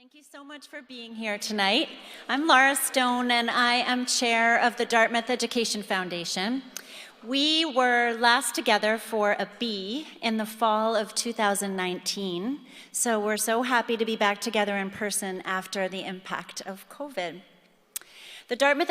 Thank you so much for being here tonight. I'm Lara Stone, and I am chair of the Dartmouth Education Foundation. We were last together for a B in the fall of 2019, so we're so happy to be back together in person after the impact of COVID. The Dartmouth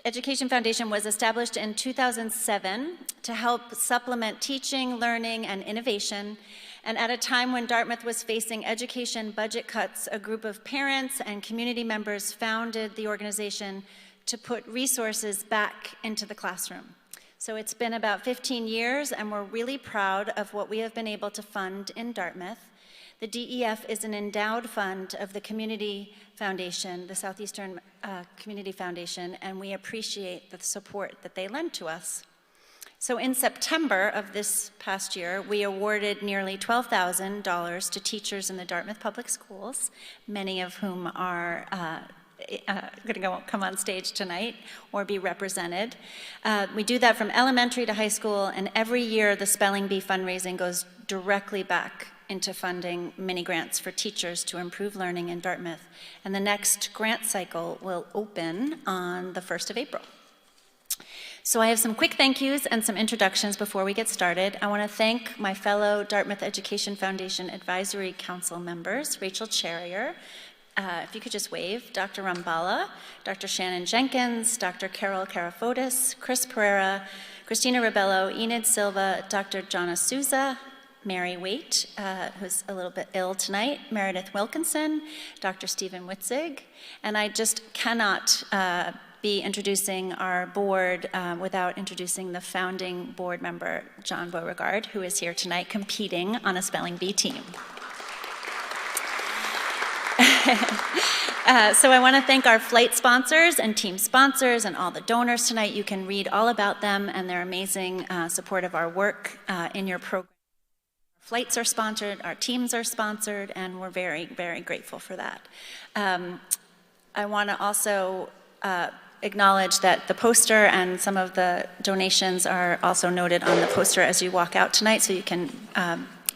Education Foundation was established in 2007 to help supplement teaching, learning, and innovation. And at a time when Dartmouth was facing education budget cuts, a group of parents and community members founded the organization to put resources back into the classroom. So it's been about 15 years, and we're really proud of what we have been able to fund in Dartmouth. The D.E.F is an endowed fund of the Community Foundation, the Southeastern Community Foundation, and we appreciate the support that they lend to us. So in September of this past year, we awarded nearly $12,000 to teachers in the Dartmouth Public Schools, many of whom are going to come on stage tonight or be represented. We do that from elementary to high school, and every year the Spelling Bee fundraising goes directly back into funding mini grants for teachers to improve learning in Dartmouth. And the next grant cycle will open on the 1st of April. So I have some quick thank yous and some introductions before we get started. I want to thank my fellow Dartmouth Education Foundation Advisory Council members, Rachel Charrier, if you could just wave, Dr. Rambala, Dr. Shannon Jenkins, Dr. Carol Karafotis, Chris Pereira, Christina Rebello, Enid Silva, Dr. Jonna Souza, Mary Waite, who's a little bit ill tonight, Meredith Wilkinson, Dr. Stephen Witzig, and I just cannot be introducing our board without introducing the founding board member, John Beauregard, who is here tonight competing on a Spelling Bee team. So I want to thank our flight sponsors and team sponsors and all the donors tonight. You can read all about them and their amazing support of our work in your program. Flights are sponsored, our teams are sponsored, and we're very, very grateful for that. I want to also acknowledge that the poster and some of the donations are also noted on the poster as you walk out tonight, so you can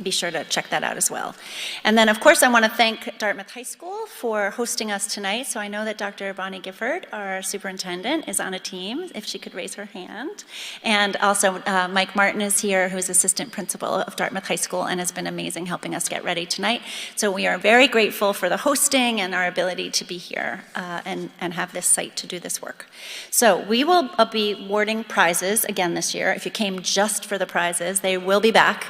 be sure to check that out as well. And then, of course, I want to thank Dartmouth High School for hosting us tonight. So I know that Dr. Bonnie Gifford, our superintendent, is on a team, if she could raise her hand. And also Mike Martin is here, who's assistant principal of Dartmouth High School and has been amazing helping us get ready tonight. So we are very grateful for the hosting and our ability to be here and have this site to do this work. So we will be awarding prizes again this year. If you came just for the prizes, they will be back.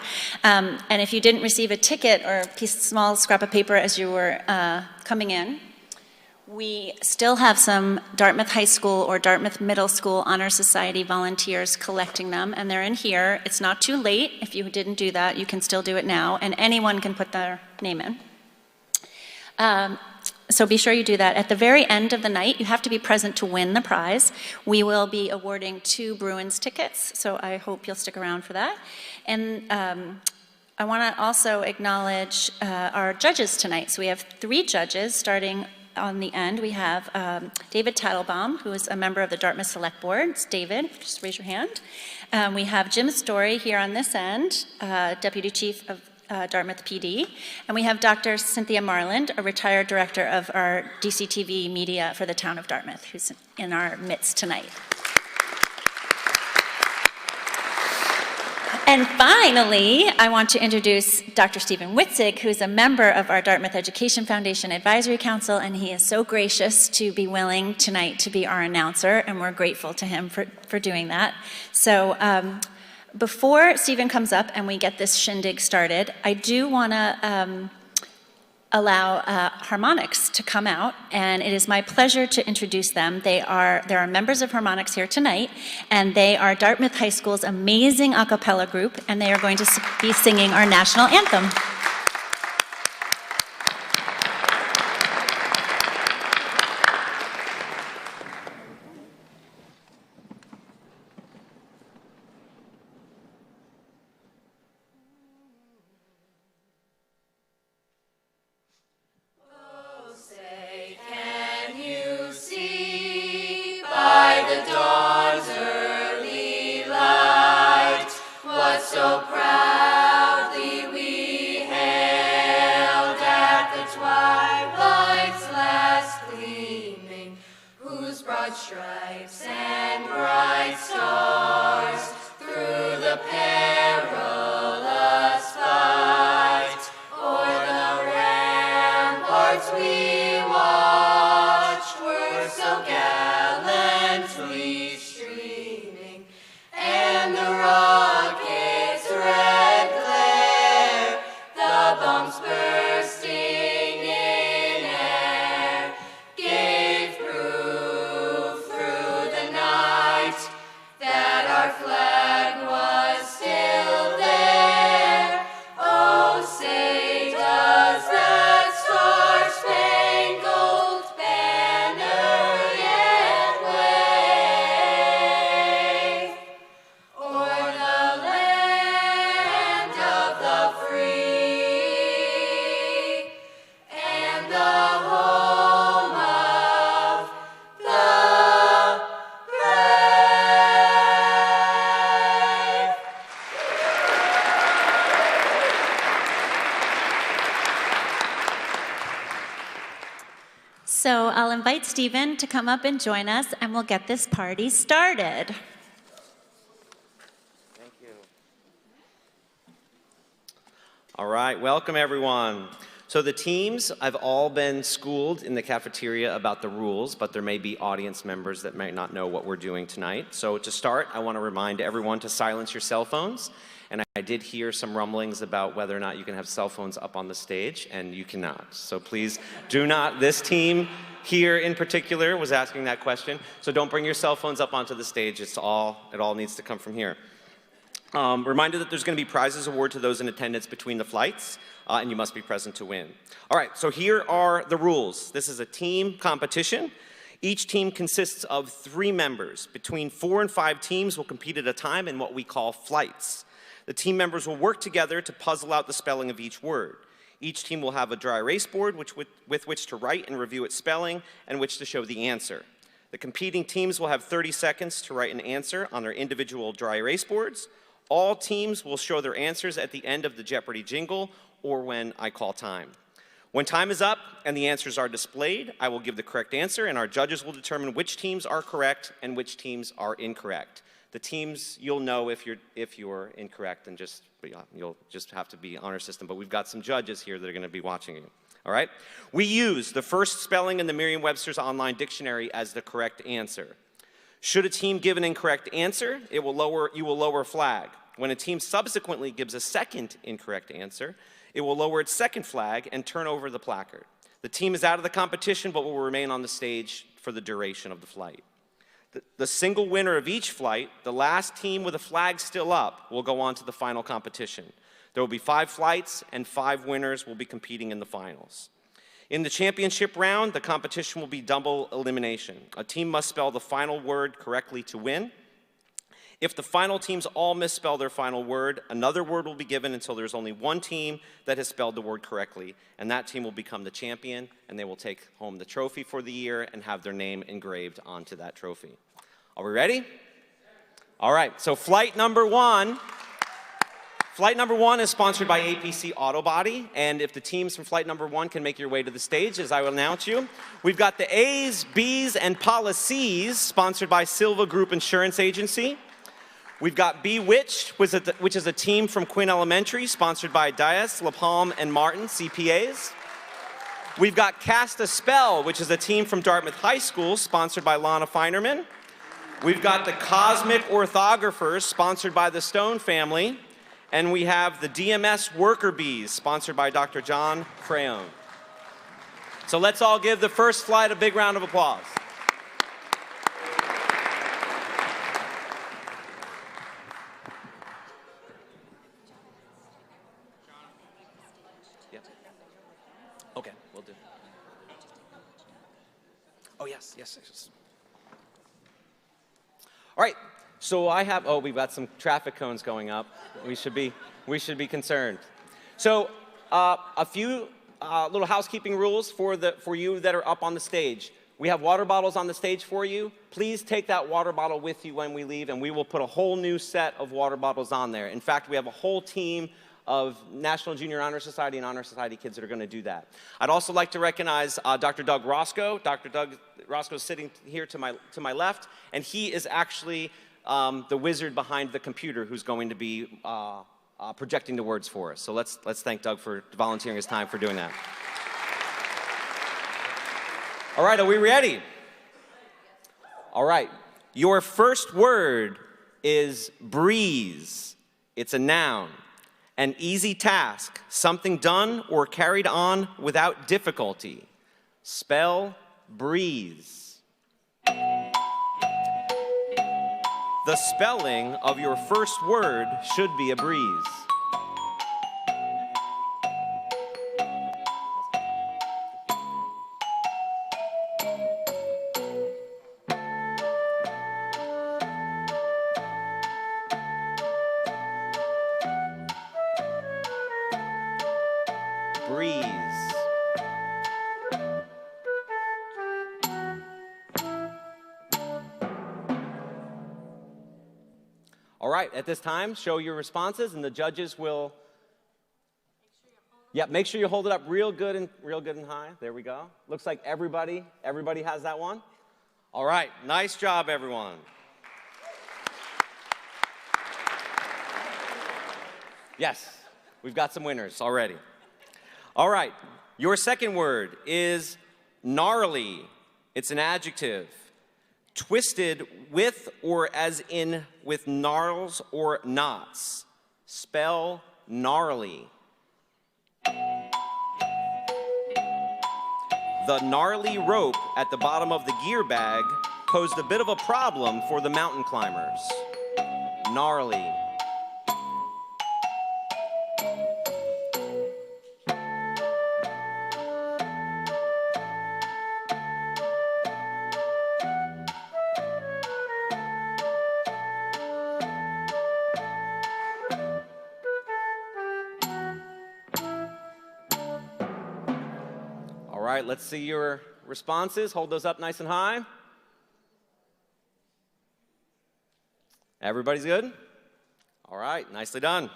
And if you didn't receive a ticket or a small scrap of paper as you were coming in, we still have some Dartmouth High School or Dartmouth Middle School Honor Society volunteers collecting them, and they're in here. It's not too late. If you didn't do that, you can still do it now, and anyone can put their name in. So be sure you do that. At the very end of the night, you have to be present to win the prize. We will be awarding 2 Bruins tickets, so I hope you'll stick around for that. And I want to also acknowledge our judges tonight. So we have 3 judges starting on the end. We have David Tattlebaum, who is a member of the Dartmouth Select Board. It's David, just raise your hand. We have Jim Story here on this end, Deputy Chief of Dartmouth PD. And we have Dr. Cynthia Marland, a retired director of our DCTV media for the town of Dartmouth, who's in our midst tonight. And finally, I want to introduce Dr. Stephen Witzig, who's a member of our Dartmouth Education Foundation Advisory Council, and he is so gracious to be willing tonight to be our announcer, and we're grateful to him for doing that. So before Stephen comes up and we get this shindig started, I do want to allow Harmonics to come out, and it is my pleasure to introduce them. There are members of Harmonics here tonight, and they are Dartmouth High School's amazing a cappella group, and they are going to be singing our national anthem. So proudly we hailed at the twilight's last gleaming, whose broad stripes and bright stars through the perilous fight o'er the ramparts we watched were so gallantly streaming, and the rocket's red glare, the bombs bursting in air, gave proof through the night that our flag was still there. Oh, say does that star-spangled banner yet wave o'er the land of the free and the home of the brave. So I'll invite Stephen to come up and join us, and we'll get this party started. Thank you. All right, welcome everyone. So the teams have all been schooled in the cafeteria about the rules, but there may be audience members that might not know what we're doing tonight. So to start, I want to remind everyone to silence your cell phones. And I did hear some rumblings about whether or not you can have cell phones up on the stage, and you cannot. So please do not. This team here in particular was asking that question. So don't bring your cell phones up onto the stage. It all needs to come from here. Reminder that there's going to be prizes awarded to those in attendance between the flights, and you must be present to win. All right, so here are the rules. This is a team competition. Each team consists of 3 members. Between 4 and 5 teams will compete at a time in what we call flights. The team members will work together to puzzle out the spelling of each word. Each team will have a dry erase board with which to write and review its spelling and which to show the answer. The competing teams will have 30 seconds to write an answer on their individual dry erase boards. All teams will show their answers at the end of the Jeopardy jingle or when I call time. When time is up and the answers are displayed, I will give the correct answer, and our judges will determine which teams are correct and which teams are incorrect. The teams, you'll know if you're incorrect, and you'll just have to be honor system. But we've got some judges here that are going to be watching you. All right? We use the first spelling in the Merriam-Webster's online dictionary as the correct answer. Should a team give an incorrect answer, you will lower a flag. When a team subsequently gives a second incorrect answer, it will lower its second flag and turn over the placard. The team is out of the competition, but will remain on the stage for the duration of the flight. The single winner of each flight, the last team with a flag still up, will go on to the final competition. There will be 5 flights, and 5 winners will be competing in the finals. In the championship round, the competition will be double elimination. A team must spell the final word correctly to win. If the final teams all misspell their final word, another word will be given until there's only one team that has spelled the word correctly, and that team will become the champion, and they will take home the trophy for the year and have their name engraved onto that trophy. Are we ready? All right, so flight number 1. Flight number 1 is sponsored by APC Auto Body, and if the teams from flight number 1 can make your way to the stage, as I will announce you, we've got the A's, B's, and Policies, sponsored by Silva Group Insurance Agency. We've got Bewitched, which is a team from Quinn Elementary, sponsored by Dias, LaPalme, and Martin, CPAs. We've got Cast a Spell, which is a team from Dartmouth High School, sponsored by Lana Feinerman. We've got the Cosmic Orthographers, sponsored by the Stone family. And we have the DMS Worker Bees, sponsored by Dr. John Crayon. So let's all give the first flight a big round of applause. Yep. Okay, we'll do. Oh, yes. All right, so we've got some traffic cones going up. We should be concerned. So a few little housekeeping rules for you that are up on the stage. We have water bottles on the stage for you. Please take that water bottle with you when we leave, and we will put a whole new set of water bottles on there. In fact, we have a whole team of National Junior Honor Society and Honor Society kids that are going to do that. I'd also like to recognize Dr. Doug Roscoe. Dr. Doug Roscoe is sitting here to my left, and he is actually the wizard behind the computer who's going to be projecting the words for us. So let's thank Doug for volunteering his time for doing that. All right, are we ready? All right, your first word is breeze. It's a noun. An easy task, something done or carried on without difficulty. Spell breeze. The spelling of your first word should be a breeze. Breeze. All right, at this time, show your responses, and the judges will. Make sure you hold it up real good and high. There we go. Looks like everybody has that one. All right, nice job, everyone. Yes, we've got some winners already. All right, your second word is gnarly. It's an adjective. Twisted with or as in with gnarls or knots. Spell gnarly. The gnarly rope at the bottom of the gear bag posed a bit of a problem for the mountain climbers. Gnarly. All right, let's see your responses. Hold those up nice and high. Everybody's good? All right, nicely done.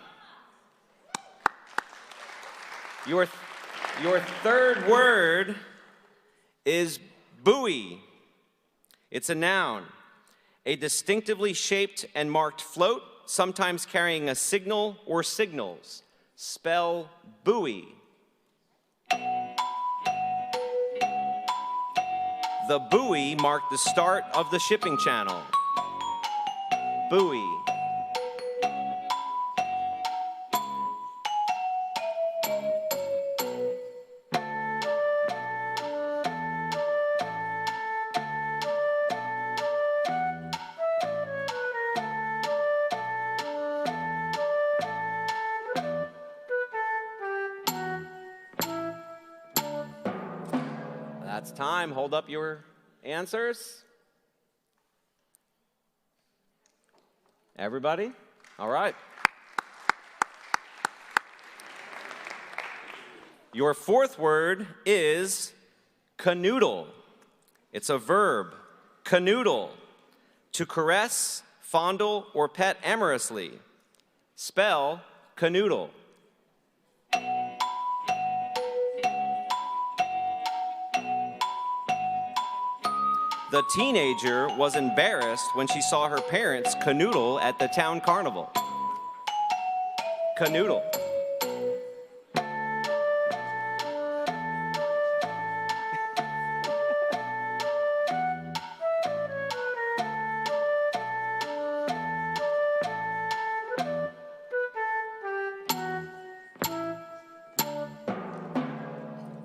Your third word is buoy. It's a noun. A distinctively shaped and marked float, sometimes carrying a signal or signals. Spell buoy. The buoy marked the start of the shipping channel. Buoy. That's time. Hold up your answers. Everybody? All right. Your fourth word is canoodle. It's a verb, canoodle, to caress, fondle, or pet amorously. Spell canoodle. The teenager was embarrassed when she saw her parents canoodle at the town carnival. Canoodle.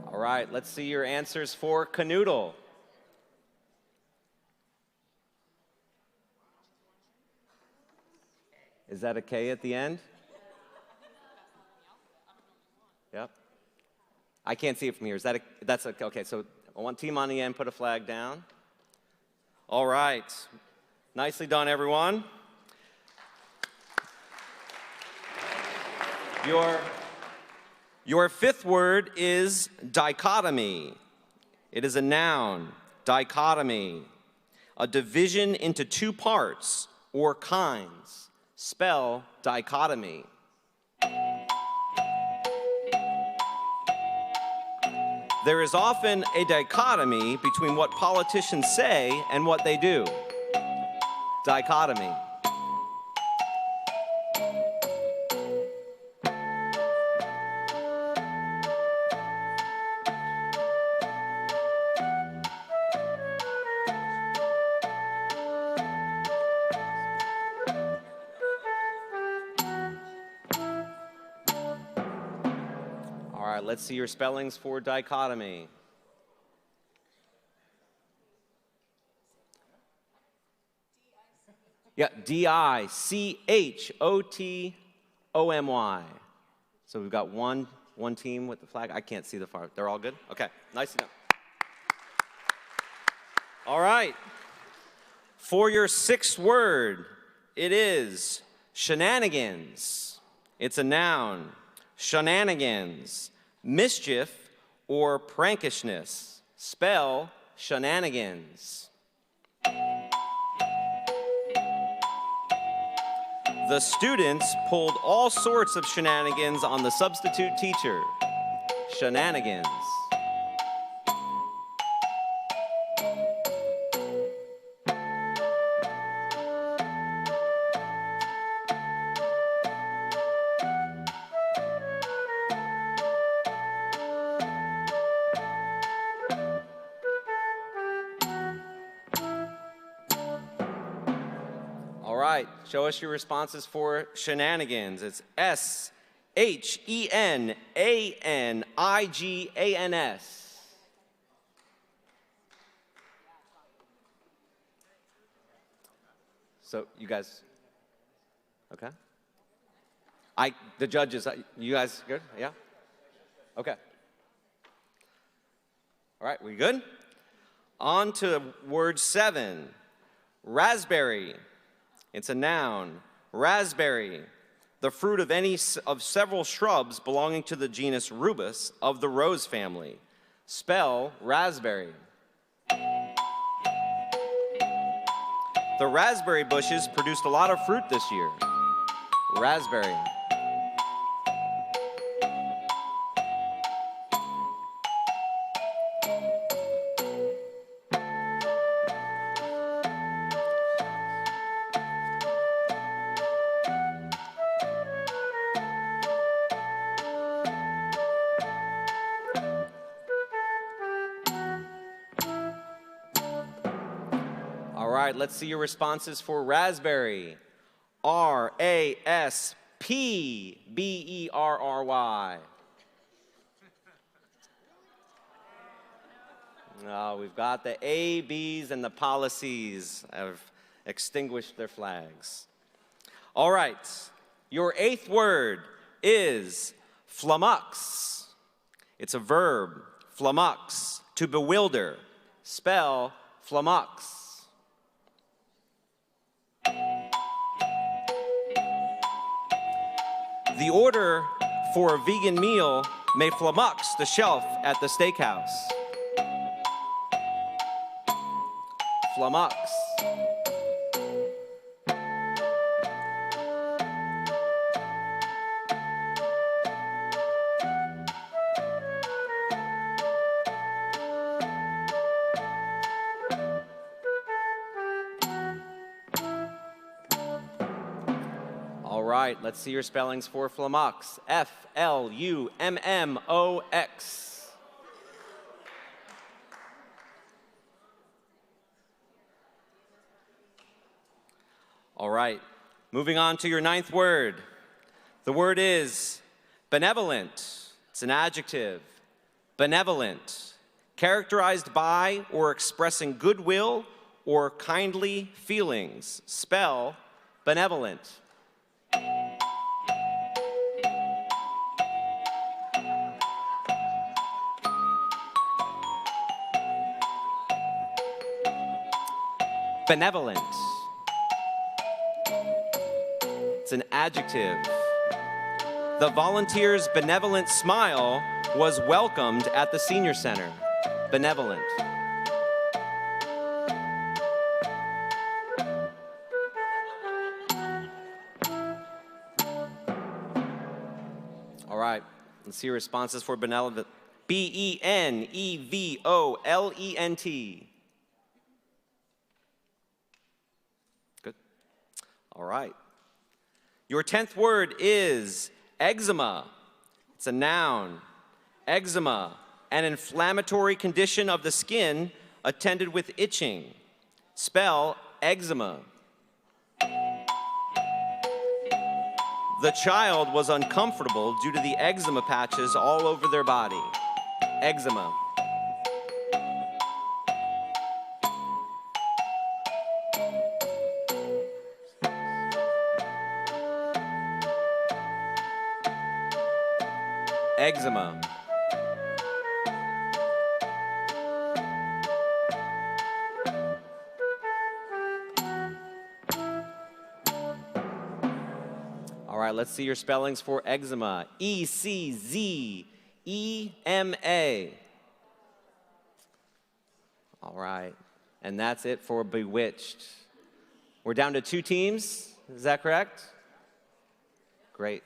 All right, let's see your answers for canoodle. Is that a K at the end? Yep. I can't see it from here. Is that that's a, okay, so I want team on the end, put a flag down. All right. Nicely done, everyone. Your fifth word is dichotomy. It is a noun, dichotomy, a division into two parts or kinds. Spell dichotomy. There is often a dichotomy between what politicians say and what they do. Dichotomy. All right, let's see your spellings for dichotomy. Yeah, D-I-C-H-O-T-O-M-Y. So we've got one team with the flag. I can't see the far. They're all good? Okay, nice enough. All right. For your sixth word, it is shenanigans. It's a noun. Shenanigans. Mischief or prankishness. Spell shenanigans. The students pulled all sorts of shenanigans on the substitute teacher. Shenanigans. All right, show us your responses for shenanigans. It's S-H-E-N-A-N-I-G-A-N-S. So you guys, okay? The judges, you guys good? Yeah? Okay. All right, we good? On to word 7, raspberry. It's a noun. Raspberry, the fruit of several shrubs belonging to the genus Rubus of the rose family. Spell raspberry. The raspberry bushes produced a lot of fruit this year. Raspberry. All right, let's see your responses for raspberry. R-A-S-P-B-E-R-R-Y. Oh, we've got the A, B's, and the policies have extinguished their flags. All right, your 8th word is flummox. It's a verb, flummox, to bewilder. Spell flummox. The order for a vegan meal may flummox the shelf at the steakhouse. Flummox. All right, let's see your spellings for flummox. F-L-U-M-M-O-X. All right, moving on to your 9th word. The word is benevolent. It's an adjective. Benevolent, characterized by or expressing goodwill or kindly feelings. Spell benevolent. Benevolent. It's an adjective. The volunteer's benevolent smile was welcomed at the senior center. Benevolent. All right, let's see your responses for benevolent. Benevolent. Good. All right. Your 10th word is eczema. It's a noun. Eczema, an inflammatory condition of the skin attended with itching. Spell eczema. The child was uncomfortable due to the eczema patches all over their body. Eczema. Eczema. All right, let's see your spellings for eczema. E-C-Z-E-M-A. All right, and that's it for bewitched. We're down to 2 teams, is that correct? Great.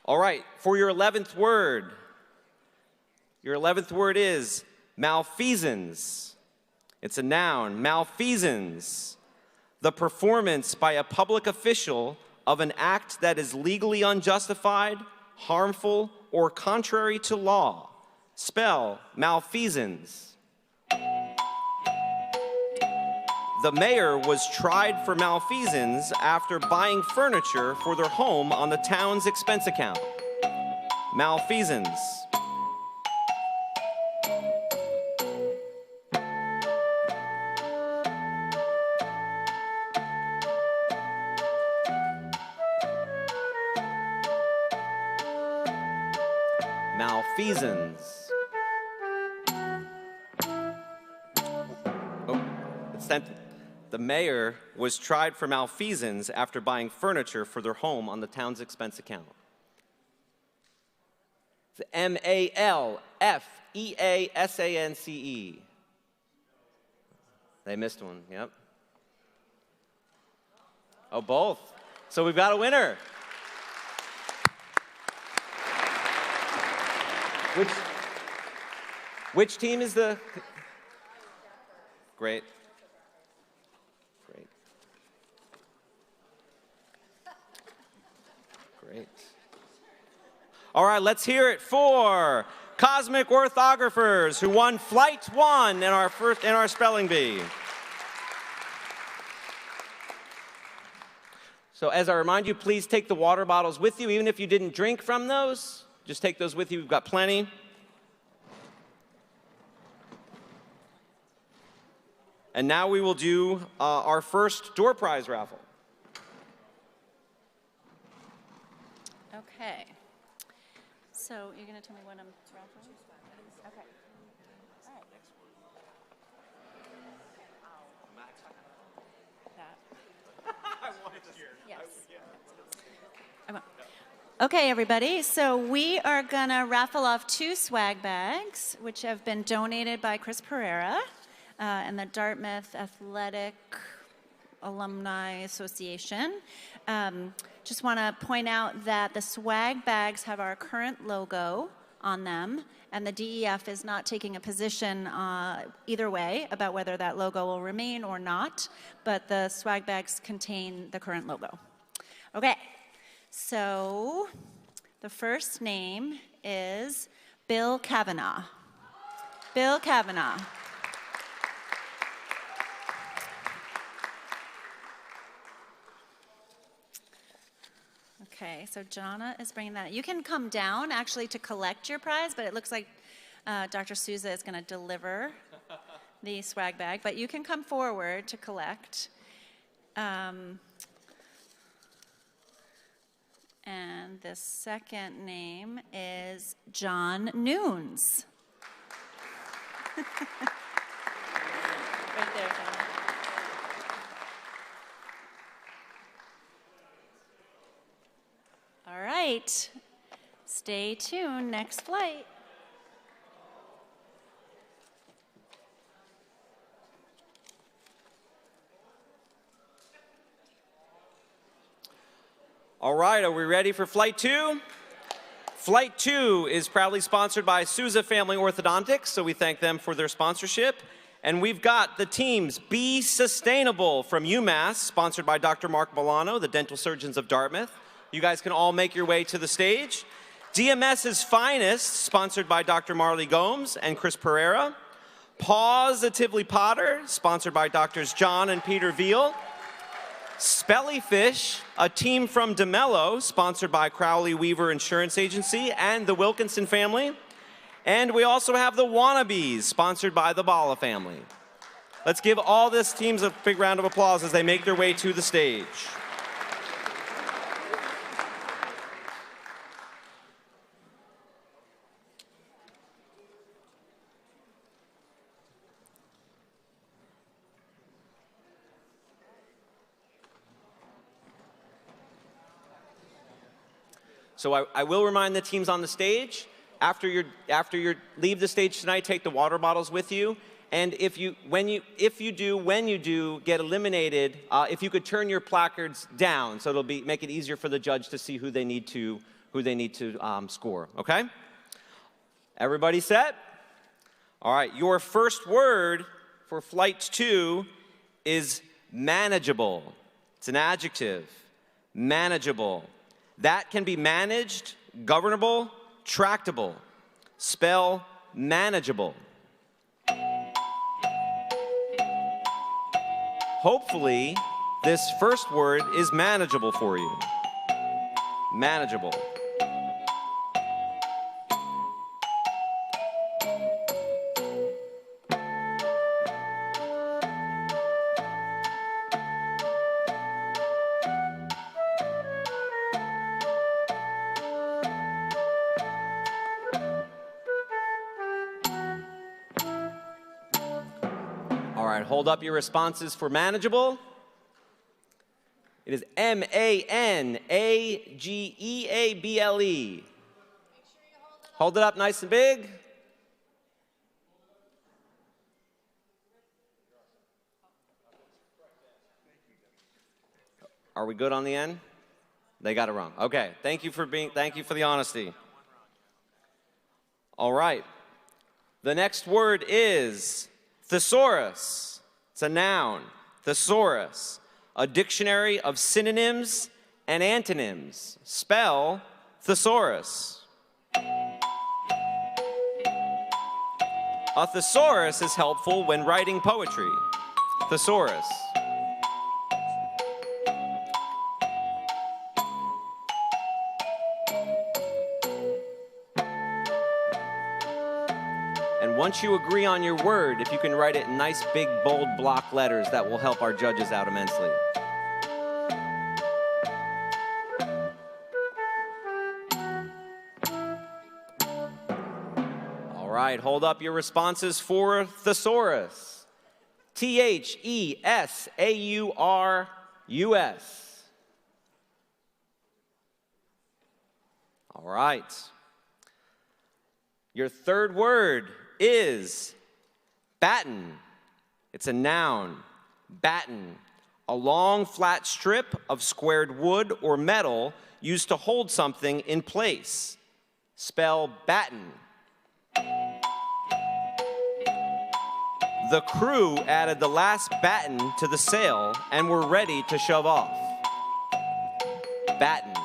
All right, for your 11th word. Your 11th word is malfeasance. It's a noun, malfeasance. The performance by a public official of an act that is legally unjustified, harmful, or contrary to law. Spell malfeasance. The mayor was tried for malfeasance after buying furniture for their home on the town's expense account. Malfeasance. Malfeasance. Oh, it's time. The mayor was tried for malfeasance after buying furniture for their home on the town's expense account. It's M-A-L-F-E-A-S-A-N-C-E. They missed one, yep. Oh, both. So we've got a winner. Which team is the... Great. Great. Great. All right, let's hear it for Cosmic Orthographers, who won Flight 1 in our spelling bee. So as I remind you, please take the water bottles with you, even if you didn't drink from those. Just take those with you. We've got plenty. And now we will do our first door prize raffle. Okay. So you're going to tell me when I'm raffling? Okay. All right. That. I wanted to hear. Yes. I won't. Okay, everybody. So we are going to raffle off 2 swag bags, which have been donated by Chris Pereira and the Dartmouth Athletic Alumni Association. Just want to point out that the swag bags have our current logo on them, and the D.E.F is not taking a position either way about whether that logo will remain or not, but the swag bags contain the current logo. Okay, so the first name is Bill Kavanaugh. Bill Kavanaugh. Okay, so Jonna is bringing that. You can come down actually to collect your prize, but it looks like Dr. Souza is going to deliver the swag bag, but you can come forward to collect. And the second name is John Noons. Right there, John. All right, stay tuned, next flight. All right, are we ready for Flight 2? Flight 2 is proudly sponsored by Souza Family Orthodontics, so we thank them for their sponsorship. And we've got the teams Be Sustainable from UMass, sponsored by Dr. Mark Milano, the dental surgeons of Dartmouth. You guys can all make your way to the stage. DMS's Finest, sponsored by Dr. Marley Gomes and Chris Pereira. Positively Potter, sponsored by Drs. John and Peter Veal. Spellyfish, a team from DeMello, sponsored by Crowley Weaver Insurance Agency and the Wilkinson family. And we also have the Wannabes, sponsored by the Bala family. Let's give all these teams a big round of applause as they make their way to the stage. So I will remind the teams on the stage, after you leave the stage tonight, take the water bottles with you. And when you do get eliminated, if you could turn your placards down, so it'll make it easier for the judge to see who they need to score. Okay? Everybody set? All right. Your first word for Flight 2 is manageable. It's an adjective. Manageable. That can be managed, governable, tractable. Spell manageable. Hopefully, this first word is manageable for you. Manageable. Hold up your responses for manageable. It is M-A-N-A-G-E-A-B-L-E. Hold it up nice and big. Are we good on the end? They got it wrong. Okay. Thank you for the honesty. All right. The next word is thesaurus. It's a noun, thesaurus, a dictionary of synonyms and antonyms. Spell thesaurus. A thesaurus is helpful when writing poetry. Thesaurus. Once you agree on your word, if you can write it in nice, big, bold block letters, that will help our judges out immensely. All right, hold up your responses for thesaurus. T-H-E-S-A-U-R-U-S. All right. Your third word is batten. It's a noun. Batten. A long, flat strip of squared wood or metal used to hold something in place. Spell batten. The crew added the last batten to the sail and were ready to shove off. Batten.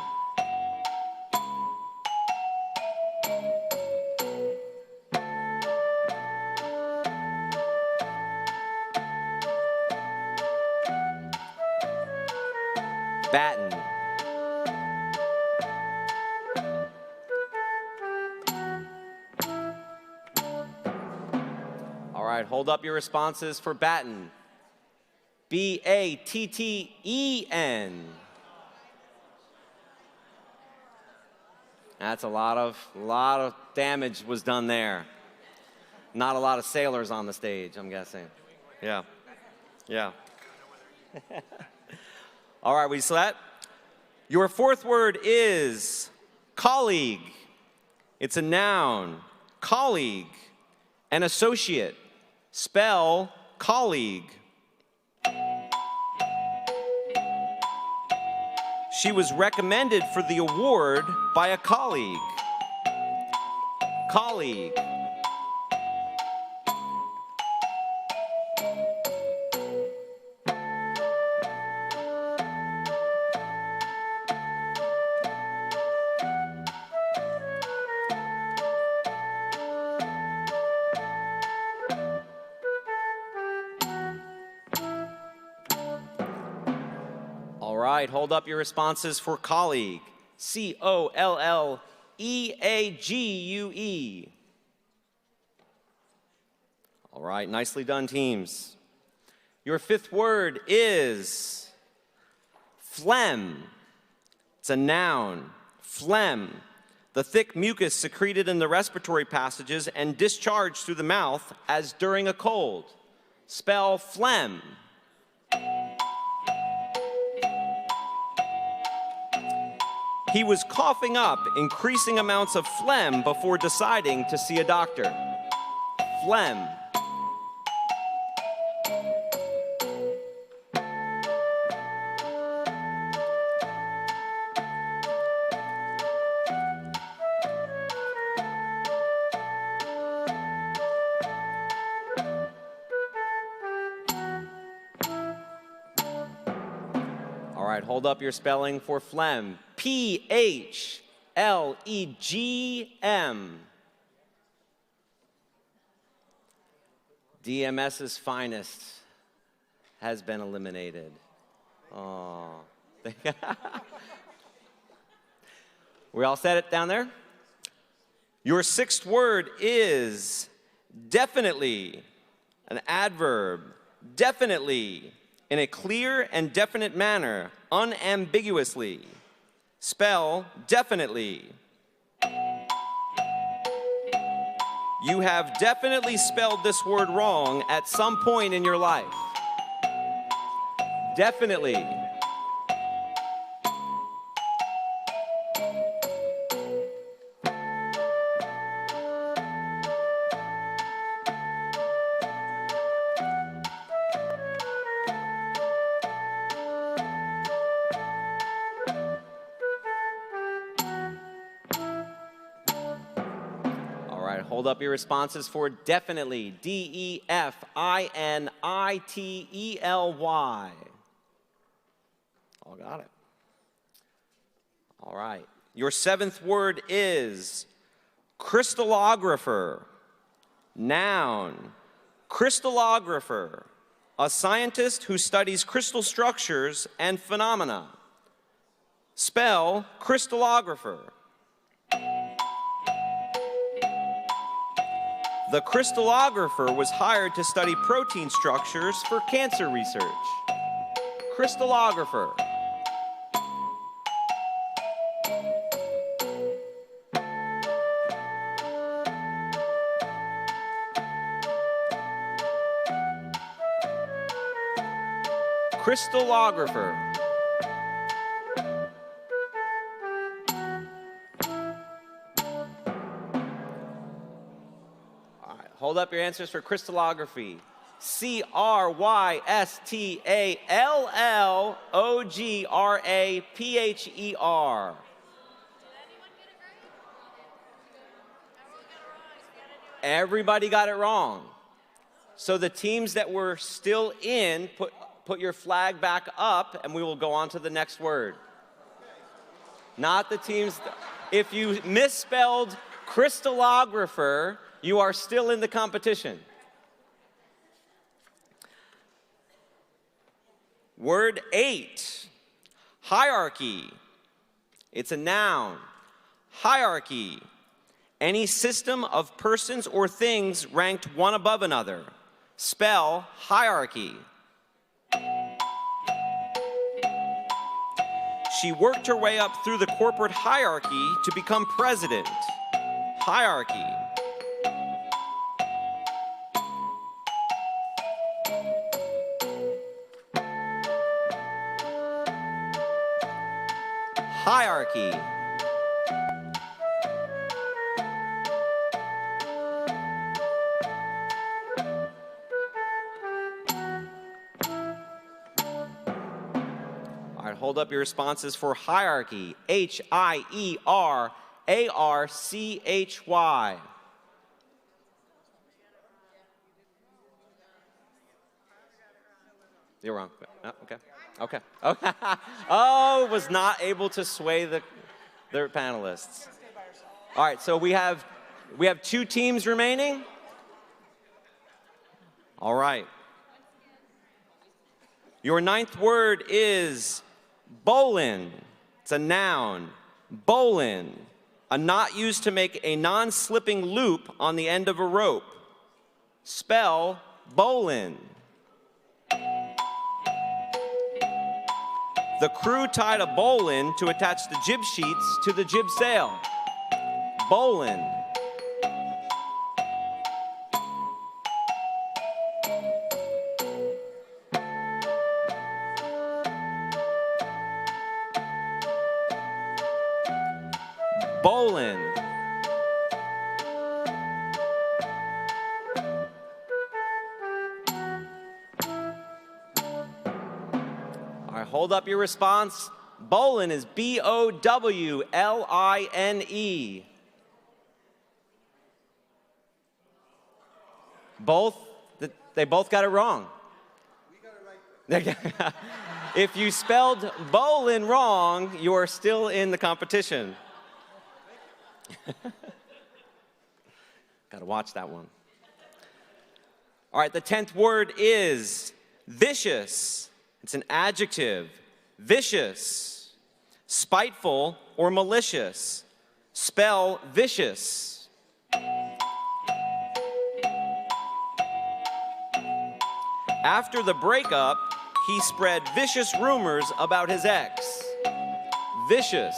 Batten. All right, hold up your responses for batten. B-A-T-T-E-N. That's a lot of damage was done there. Not a lot of sailors on the stage, I'm guessing. Yeah. All right, we set? Your fourth word is colleague. It's a noun. Colleague. An associate. Spell colleague. She was recommended for the award by a colleague. colleague. All right, hold up your responses for colleague. C-O-L-L-E-A-G-U-E. All right, nicely done, teams. Your fifth word is phlegm. It's a noun. Phlegm. The thick mucus secreted in the respiratory passages and discharged through the mouth as during a cold. Spell phlegm. He was coughing up increasing amounts of phlegm before deciding to see a doctor. Phlegm. All right, hold up your spelling for phlegm. P-H-L-E-G-M. DMS's finest has been eliminated. Oh. We all said it down there? Your sixth word is definitely, an adverb. Definitely, in a clear and definite manner, unambiguously. Spell definitely. You have definitely spelled this word wrong at some point in your life. Definitely. Hold up your responses for definitely. D-E-F-I-N-I-T-E-L-Y. All got it. All right. Your seventh word is crystallographer. Noun. Crystallographer. A scientist who studies crystal structures and phenomena. Spell crystallographer. The crystallographer was hired to study protein structures for cancer research. Crystallographer. Crystallographer. Hold up your answers for crystallography. C-R-Y-S-T-A-L-L-O-G-R-A-P-H-E-R. Everybody got it wrong. So the teams that were still in, put your flag back up, and we will go on to the next word. Not the teams. If you misspelled crystallographer, you are still in the competition. Word 8, hierarchy. It's a noun. Hierarchy. Any system of persons or things ranked one above another. Spell hierarchy. She worked her way up through the corporate hierarchy to become president. Hierarchy. Hierarchy. All right, hold up your responses for hierarchy. H-I-E-R-A-R-C-H-Y. You're wrong. Oh, okay. Okay. Okay. Oh, was not able to sway the panelists. All right, so we have 2 teams remaining. All right. Your 9th word is bowlin. It's a noun. Bowlin, a knot used to make a non-slipping loop on the end of a rope. Spell bowlin. The crew tied a bowlin to attach the jib sheets to the jib sail. Bowlin. Bowlin. All right, hold up your response. Bowlin is B-O-W-L-I-N-E. They both got it wrong. We got it right. If you spelled bowlin wrong, you are still in the competition. Got to watch that one. All right, the 10th word is vicious. It's an adjective. Vicious. Spiteful or malicious. Spell vicious. After the breakup, he spread vicious rumors about his ex. Vicious.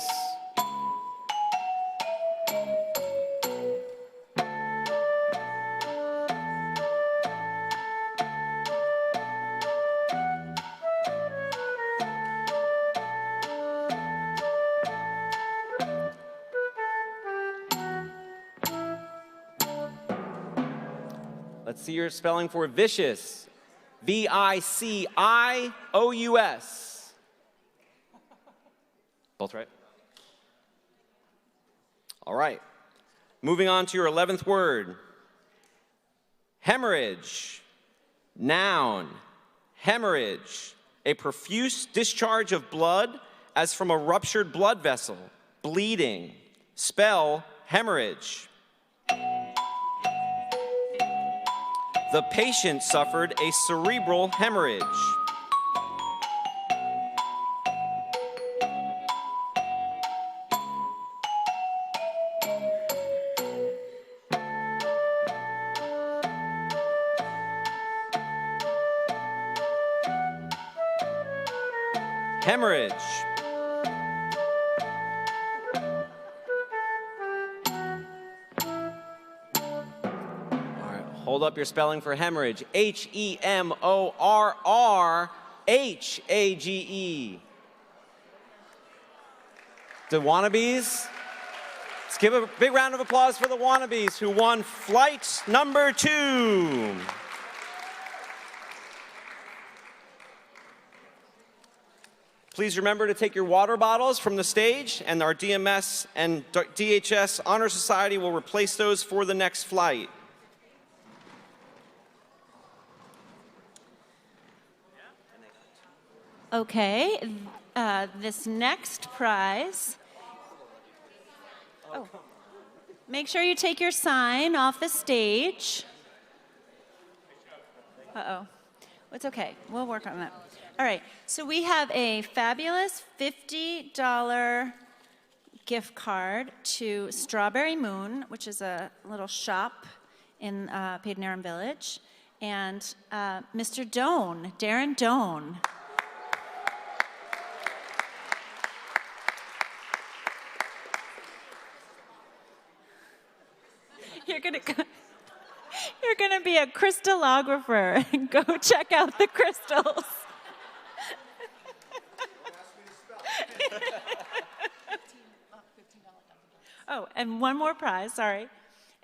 Let's see your spelling for vicious. V-I-C-I-O-U-S. Both right? All right. Moving on to your 11th word. Hemorrhage. Noun. Hemorrhage. A profuse discharge of blood as from a ruptured blood vessel. Bleeding. Spell hemorrhage. The patient suffered a cerebral hemorrhage. Hemorrhage. Hold up your spelling for hemorrhage. H-E-M-O-R-R-H-A-G-E. The wannabes? Let's give a big round of applause for the wannabes who won flight number 2. Please remember to take your water bottles from the stage, and our DMS and DHS Honor Society will replace those for the next flight. Okay, this next prize. Oh, make sure you take your sign off the stage. Uh-oh. It's okay. We'll work on that. All right. So we have a fabulous $50 gift card to Strawberry Moon, which is a little shop in Paden Village, and Mr. Doan, Darren Doan. You're gonna be a crystallographer and go check out the crystals. Oh, and one more prize, sorry.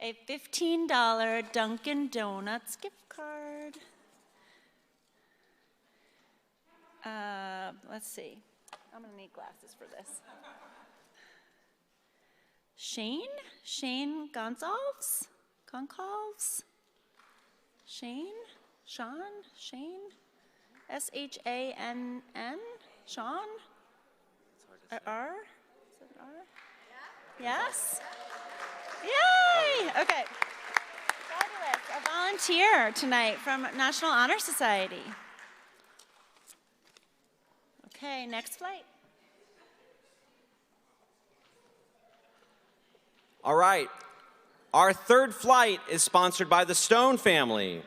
A $15 Dunkin' Donuts gift card. Let's see. I'm gonna need glasses for this. Shane Gonsalves? Goncalves? Shane? S-H-A-N-N? Sean? R? Is it R? Yes? Yay! Okay. Fabulous. A volunteer tonight from National Honor Society. Okay, next flight. All right. Our third flight is sponsored by the Stone family.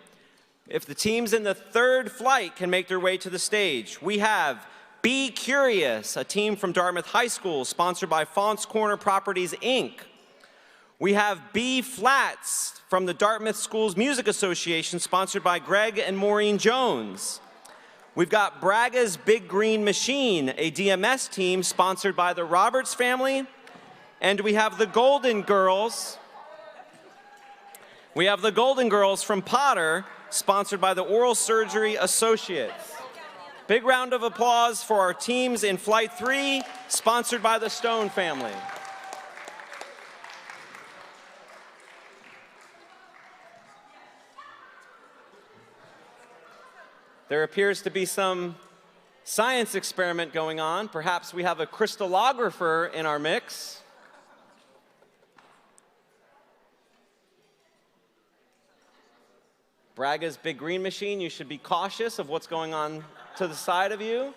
If the teams in the third flight can make their way to the stage, we have Be Curious, a team from Dartmouth High School, sponsored by Faunce Corner Properties, Inc. We have B Flats from the Dartmouth Schools Music Association, sponsored by Greg and Maureen Jones. We've got Braga's Big Green Machine, a DMS team sponsored by the Roberts family. And we have the Golden Girls. We have the Golden Girls from Potter, sponsored by the Oral Surgery Associates. Big round of applause for our teams in Flight 3, sponsored by the Stone family. There appears to be some science experiment going on. Perhaps we have a crystallographer in our mix. Braga's Big Green Machine, you should be cautious of what's going on to the side of you.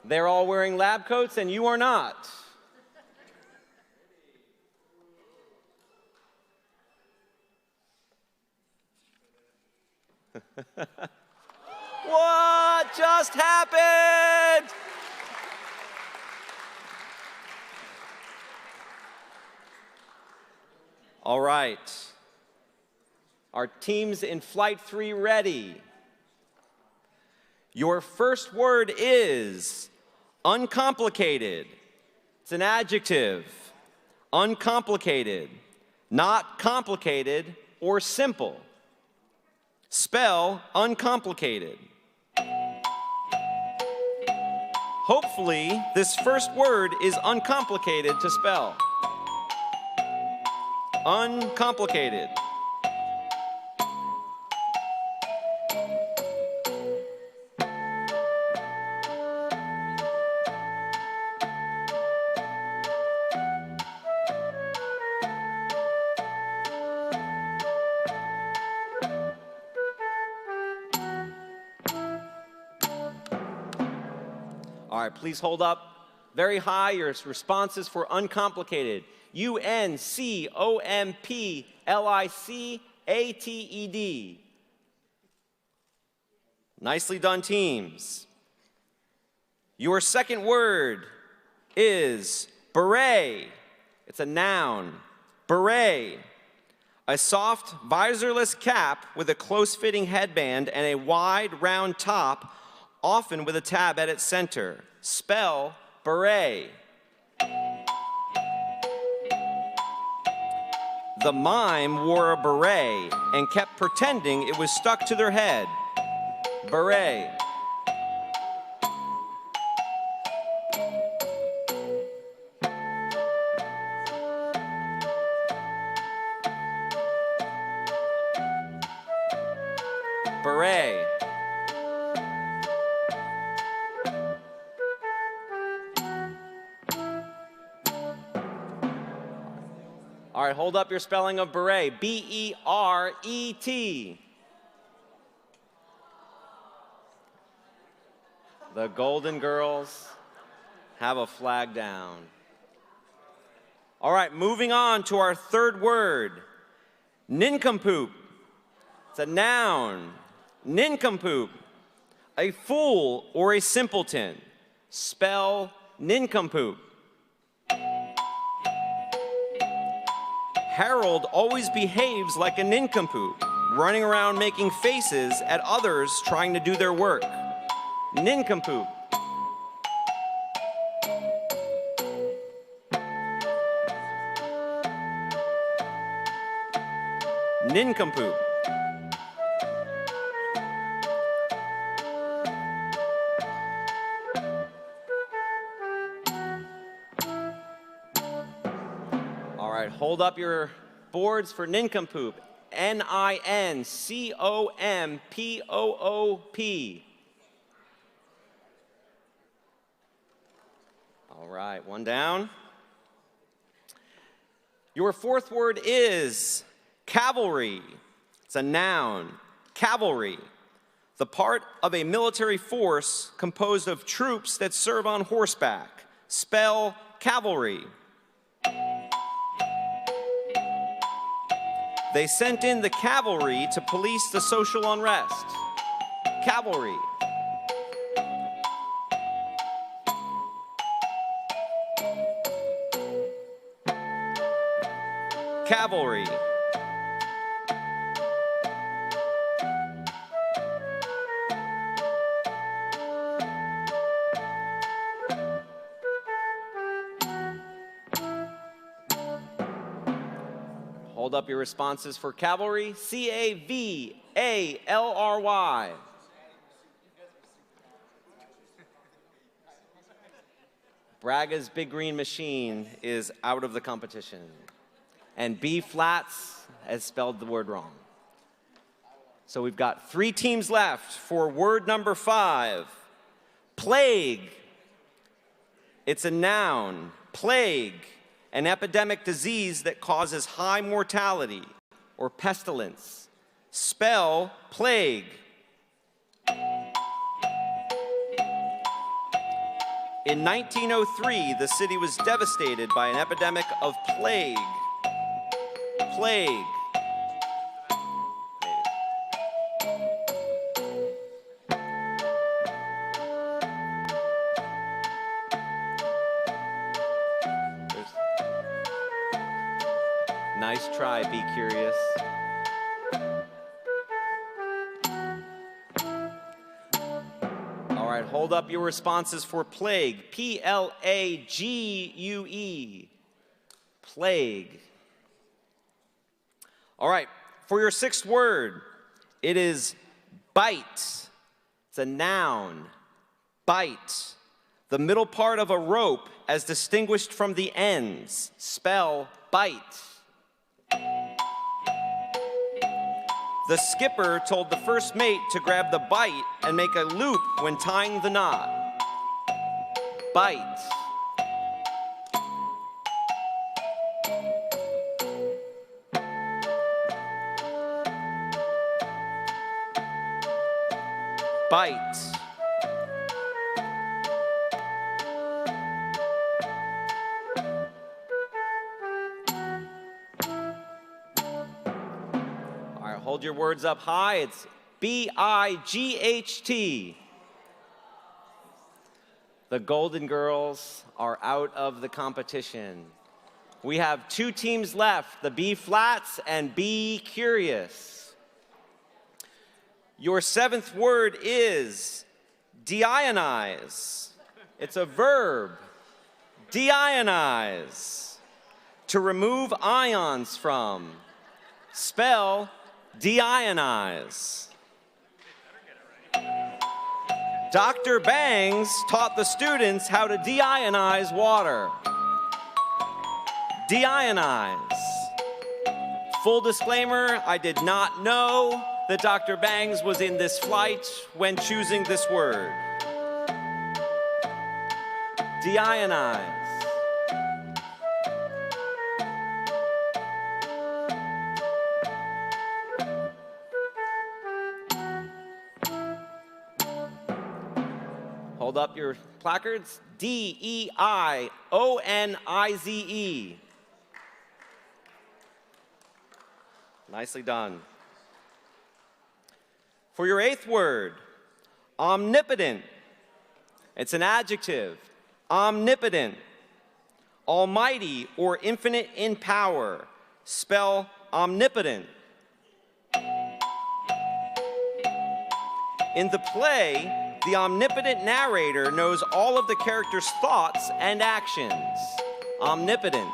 They're all wearing lab coats and you are not. What just happened? All right. Our teams in Flight 3 ready. Your first word is uncomplicated. It's an adjective. Uncomplicated. Not complicated or simple. Spell uncomplicated. Hopefully, this first word is uncomplicated to spell. Uncomplicated. All right, please hold up very high your responses for uncomplicated. U-N-C-O-M-P-L-I-C-A-T-E-D. Nicely done, teams. Your second word is beret. It's a noun. Beret. A soft, visorless cap with a close-fitting headband and a wide, round top, often with a tab at its center. Spell beret. The mime wore a beret and kept pretending it was stuck to their head. Beret. Beret. All right, hold up your spelling of beret. B-E-R-E-T. The Golden Girls have a flag down. All right, moving on to our third word. Nincompoop. It's a noun. Nincompoop. A fool or a simpleton. Spell nincompoop. Harold always behaves like a nincompoop, running around making faces at others trying to do their work. Nincompoop. Nincompoop. All right, hold up your boards for nincompoop. N-I-N-C-O-M-P-O-O-P. All right, one down. Your fourth word is cavalry. It's a noun, cavalry. The part of a military force composed of troops that serve on horseback. Spell cavalry. They sent in the cavalry to police the social unrest. Cavalry. Cavalry. Hold up your responses for cavalry. C-A-V-A-L-R-Y. Braga's Big Green Machine is out of the competition. And B flats has spelled the word wrong. So we've got 3 teams left for word number 5. Plague. It's a noun. Plague. An epidemic disease that causes high mortality or pestilence. Spell plague. In 1903, the city was devastated by an epidemic of plague. Plague. Nice try, be curious. All right, hold up your responses for plague. P-L-A-G-U-E. Plague. All right, for your 6th word, it is bite. It's a noun. Bite. The middle part of a rope as distinguished from the ends. Spell bite. The skipper told the first mate to grab the bite and make a loop when tying the knot. Bite. Bite. Hold your words up high. It's B-I-G-H-T. The Golden Girls are out of the competition. We have 2 teams left, the B flats and B curious. Your 7th word is deionize. It's a verb. Deionize. To remove ions from. Spell deionize. Dr. Bangs taught the students how to deionize water. Deionize. Full disclaimer, I did not know that Dr. Bangs was in this flight when choosing this word. Deionize. Hold up your placards. D-E-I-O-N-I-Z-E. Nicely done. For your 8th word, omnipotent. It's an adjective. Omnipotent. Almighty or infinite in power. Spell omnipotent. In the play, the omnipotent narrator knows all of the character's thoughts and actions. Omnipotent.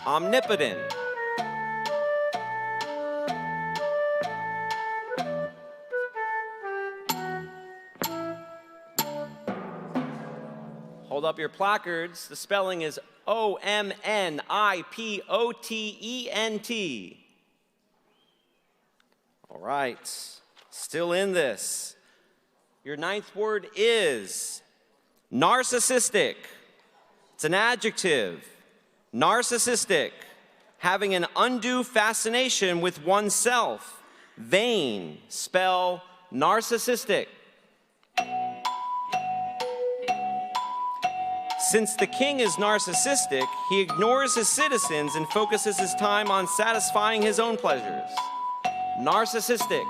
Omnipotent. Hold up your placards. The spelling is All right, still in this. Your ninth word is narcissistic. It's an adjective. Narcissistic, having an undue fascination with oneself. Vain, spell narcissistic. Since the king is narcissistic, he ignores his citizens and focuses his time on satisfying his own pleasures. Narcissistic.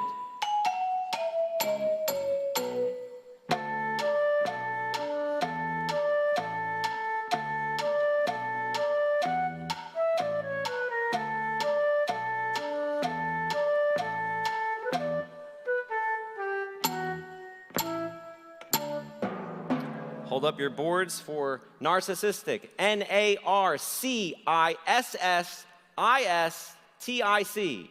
Hold up your boards for narcissistic. Narcissistic.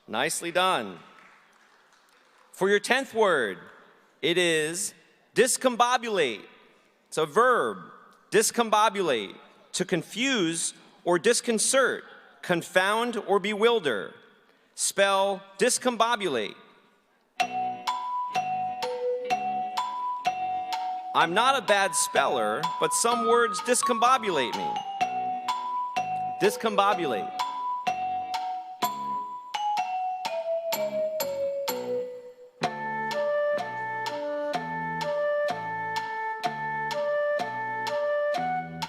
Nicely done. For your 10th word, it is discombobulate. It's a verb. Discombobulate. To confuse or disconcert, confound or bewilder. Spell discombobulate. I'm not a bad speller, but some words discombobulate me. Discombobulate.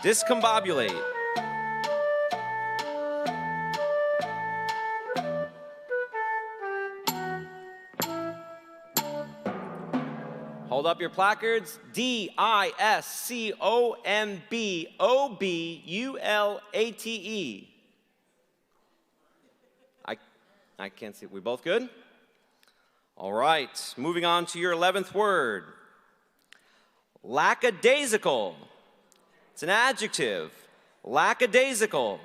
Discombobulate. Hold up your placards. Discombobulate. I can't see. We both good? All right. Moving on to your 11th word. Lackadaisical. It's an adjective. Lackadaisical.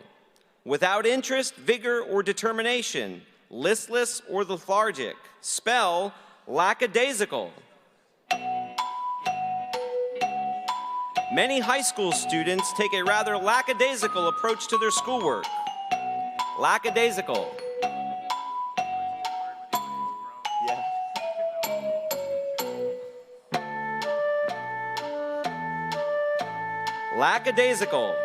Without interest, vigor, or determination. Listless or lethargic. Spell lackadaisical. Many high school students take a rather lackadaisical approach to their schoolwork. Lackadaisical. Yeah. Lackadaisical.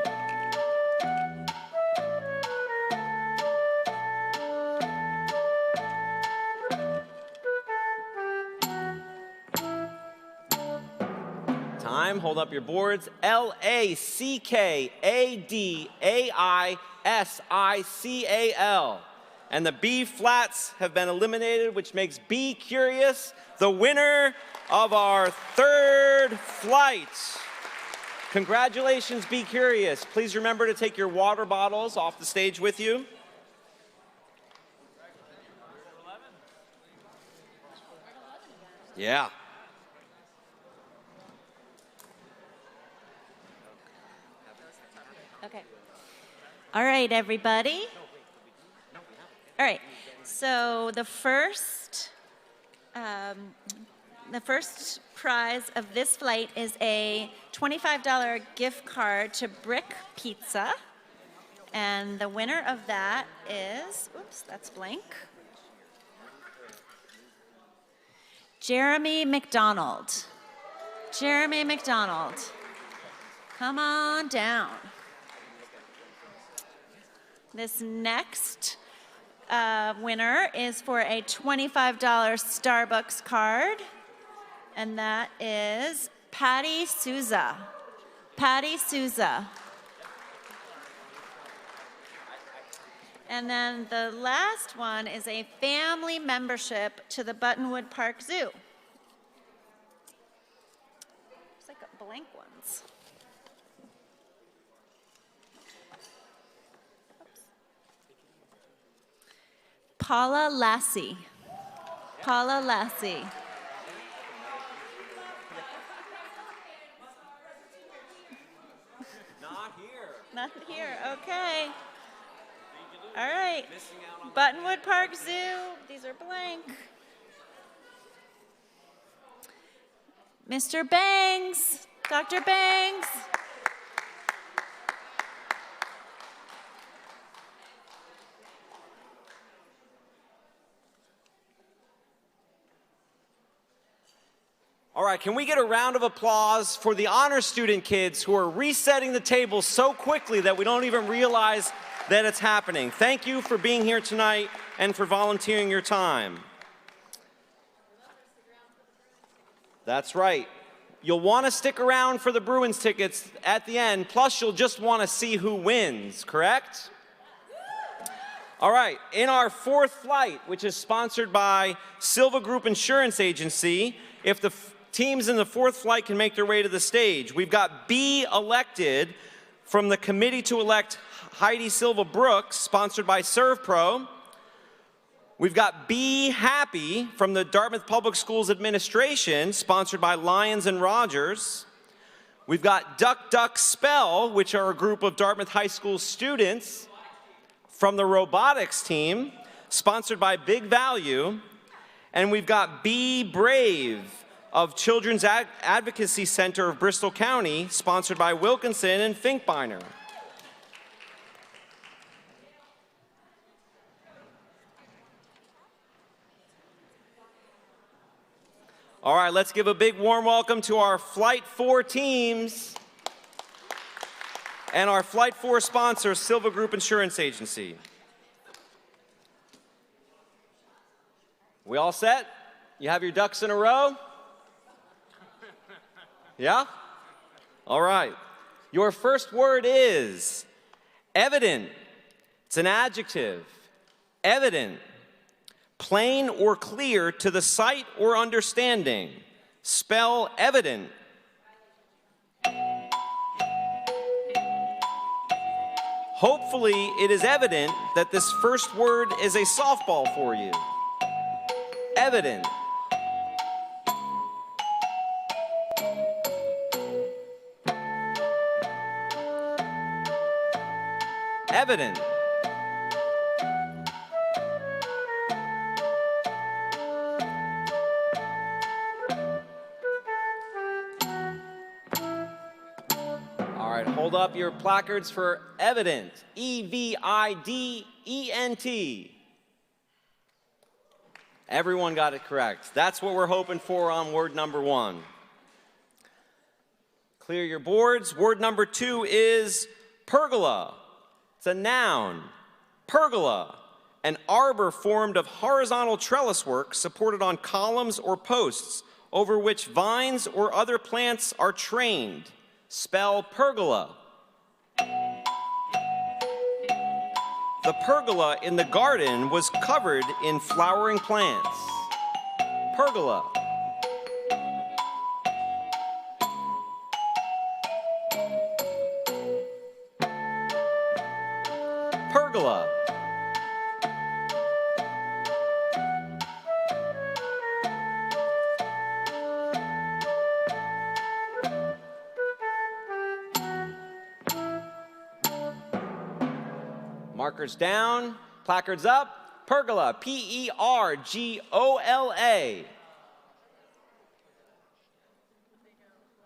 Time, hold up your boards. Lackadaisical. And the B flats have been eliminated, which makes B curious the winner of our third flight. Congratulations, Be Curious. Please remember to take your water bottles off the stage with you. Yeah. Okay. All right, everybody. All right. So the first prize of this flight is a $25 gift card to Brick Pizza. And the winner of that is, oops, that's blank. Jeremy McDonald. Jeremy McDonald. Come on down. This next winner is for a $25 Starbucks card, and that is Patty Souza. Patty Souza. And then the last one is a family membership to the Buttonwood Park Zoo. It's like blank ones. Paula Lassie. Paula Lassie. Not here. Not here, okay. All right. Buttonwood Park Zoo, these are blank. Mr. Bangs, Dr. Bangs. right, can we get a round of applause for the honor student kids who are resetting the table so quickly that we don't even realize that it's happening. Thank you for being here tonight and for volunteering your time. That's right. You'll want to stick around for the Bruins tickets at the end, plus you'll just want to see who wins, correct? All right, in our fourth flight, which is sponsored by Silva Group Insurance Agency, if the teams in the fourth flight can make their way to the stage, we've got Be Elected from the Committee to Elect Heidi Silva Brooks, sponsored by ServPro. We've got Be Happy from the Dartmouth Public Schools Administration, sponsored by Lyons and Rogers. We've got Duck Duck Spell, which are a group of Dartmouth High School students from the robotics team, sponsored by Big Value. And we've got Be Brave of Children's Advocacy Center of Bristol County, sponsored by Wilkinson and Finkbeiner. All right, let's give a big warm welcome to our Flight 4 teams and our Flight 4 sponsor, Silva Group Insurance Agency. We all set? You have your ducks in a row? Yeah? All right. Your first word is evident. It's an adjective. Evident. Plain or clear to the sight or understanding. Spell evident. Hopefully, it is evident that this first word is a softball for you. Evident. Evident. Hold up your placards for evident. E-V-I-D-E-N-T. Everyone got it correct. That's what we're hoping for on word number 1. Clear your boards. Word number 2 is pergola. It's a noun. Pergola, an arbor formed of horizontal trellis work supported on columns or posts over which vines or other plants are trained. Spell pergola. The pergola in the garden was covered in flowering plants. Pergola. Pergola. Markers down, placards up. Pergola, P-E-R-G-O-L-A.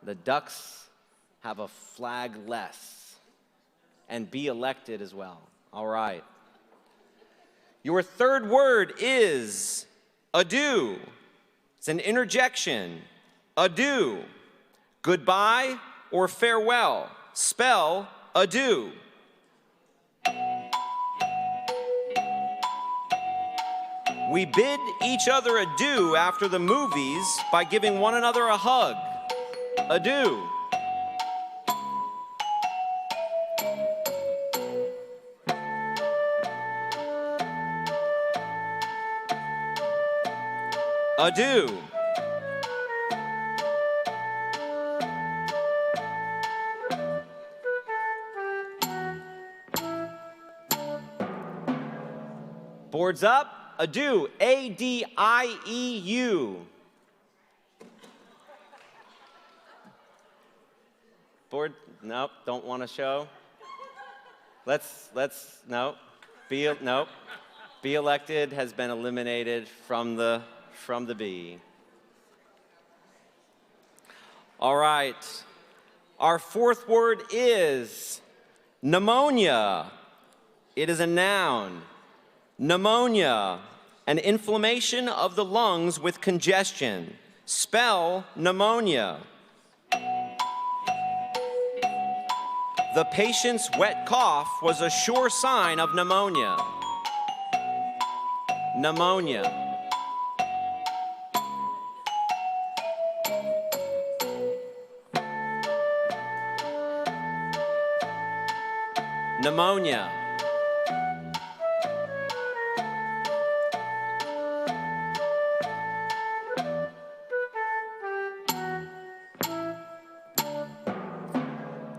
The ducks have a flag less, and be elected as well. All right. Your third word is adieu. It's an interjection. Adieu. Goodbye or farewell. Spell adieu. We bid each other adieu after the movies by giving one another a hug. Adieu. Adieu. Boards up. Adieu. A-D-I-E-U. Board? Nope. Don't want to show. Nope. Nope. Be elected has been eliminated from the B. All right. Our fourth word is pneumonia. It is a noun. Pneumonia, an inflammation of the lungs with congestion. Spell pneumonia. The patient's wet cough was a sure sign of pneumonia. Pneumonia. Pneumonia.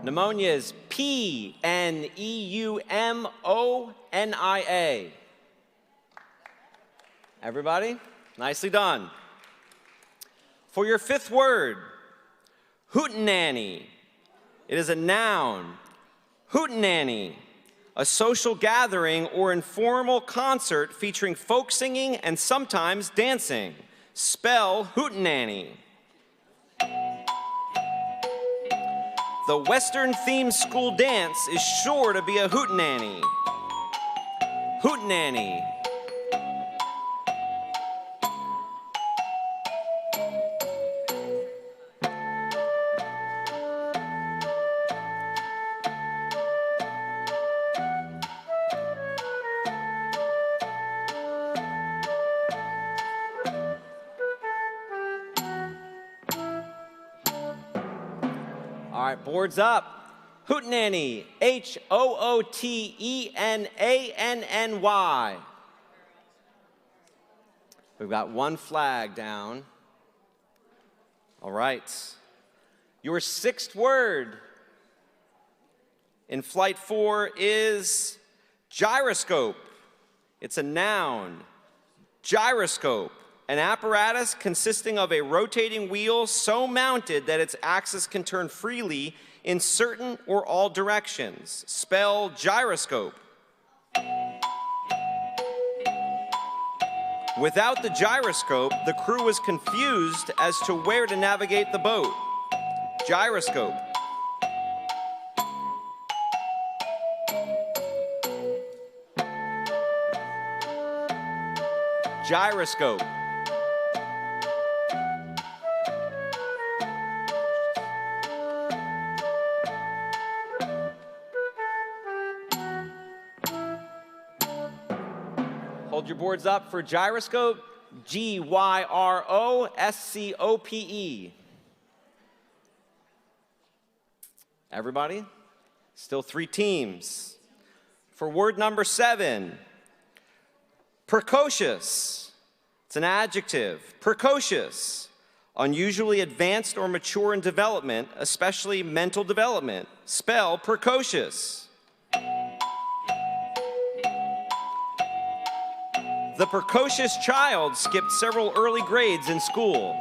Pneumonia is P-N-E-U-M-O-N-I-A. Everybody? Nicely done. For your fifth word, hootenanny. It is a noun. Hootenanny, a social gathering or informal concert featuring folk singing and sometimes dancing. Spell hootenanny. The Western-themed school dance is sure to be a hootenanny. Hootenanny. All right, boards up. Hootenanny, H-O-O-T-E-N-A-N-N-Y. We've got one flag down. All right. Your sixth word in Flight 4 is gyroscope. It's a noun. Gyroscope, an apparatus consisting of a rotating wheel so mounted that its axis can turn freely in certain or all directions. Spell gyroscope. Without the gyroscope, the crew was confused as to where to navigate the boat. Gyroscope. Gyroscope. Hold your boards up for gyroscope. G-Y-R-O-S-C-O-P-E. Everybody? Still three teams. For word number 7, precocious. It's an adjective. Precocious. Unusually advanced or mature in development, especially mental development. Spell precocious. The precocious child skipped several early grades in school.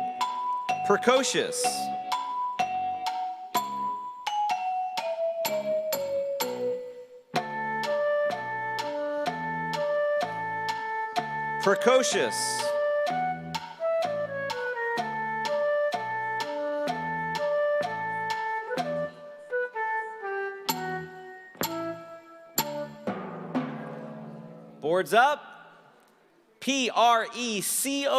Precocious. Precocious. Boards up. P-R-E-C-O-C-I-O-U-S.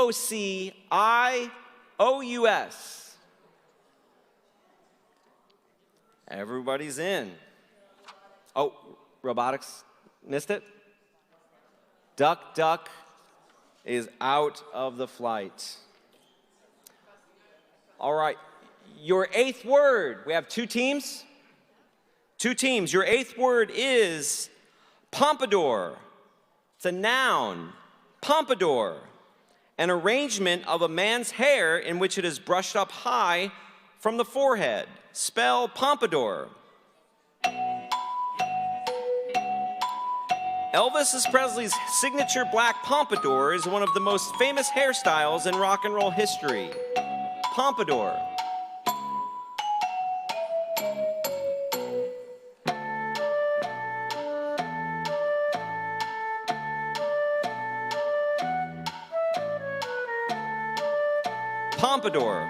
Everybody's in. Oh, robotics missed it. Duck, duck is out of the flight. All right, your eighth word. We have two teams. Two teams. Your eighth word is pompadour. It's a noun. Pompadour, an arrangement of a man's hair in which it is brushed up high from the forehead. Spell pompadour. Elvis Presley's signature black pompadour is one of the most famous hairstyles in rock and roll history. Pompadour. Pompadour.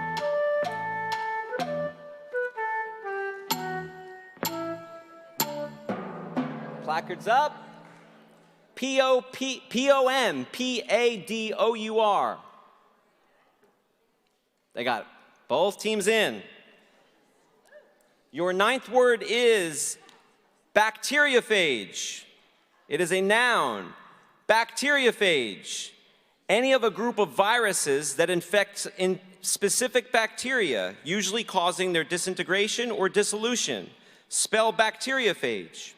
Placards up. P-O-M-P-A-D-O-U-R. They got it. Both teams in. Your ninth word is bacteriophage. It is a noun. Bacteriophage. Any of a group of viruses that infect in specific bacteria, usually causing their disintegration or dissolution. Spell bacteriophage.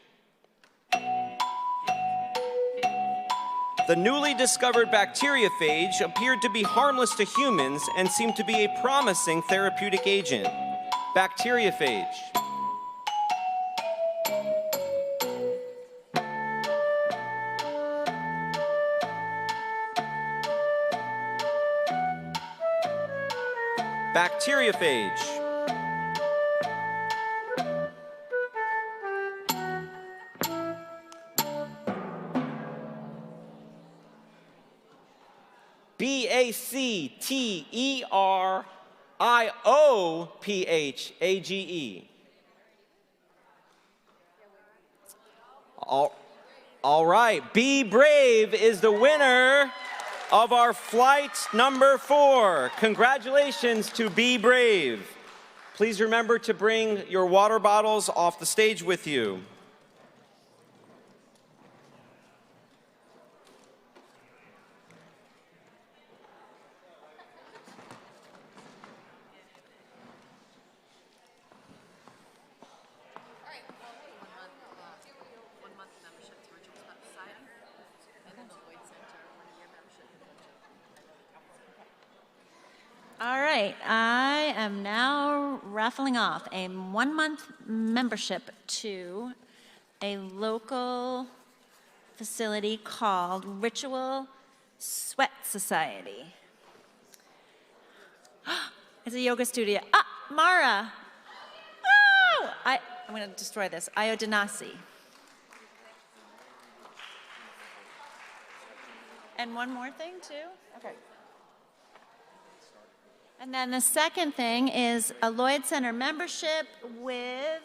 The newly discovered bacteriophage appeared to be harmless to humans and seemed to be a promising therapeutic agent. Bacteriophage. Bacteriophage. B-A-C-T-E-R-I-O-P-H-A-G-E. All right, Be Brave is the winner of our flight number 4. Congratulations to Be Brave. Please remember to bring your water bottles off the stage with you. All right, I am now raffling off a 1-month membership to a local facility called Ritual Sweat Society. It's a yoga studio. Ah, Mara. Oh, I'm going to destroy this. Iodinasi. And one more thing, too. Okay. And then the second thing is a Lloyd Center membership with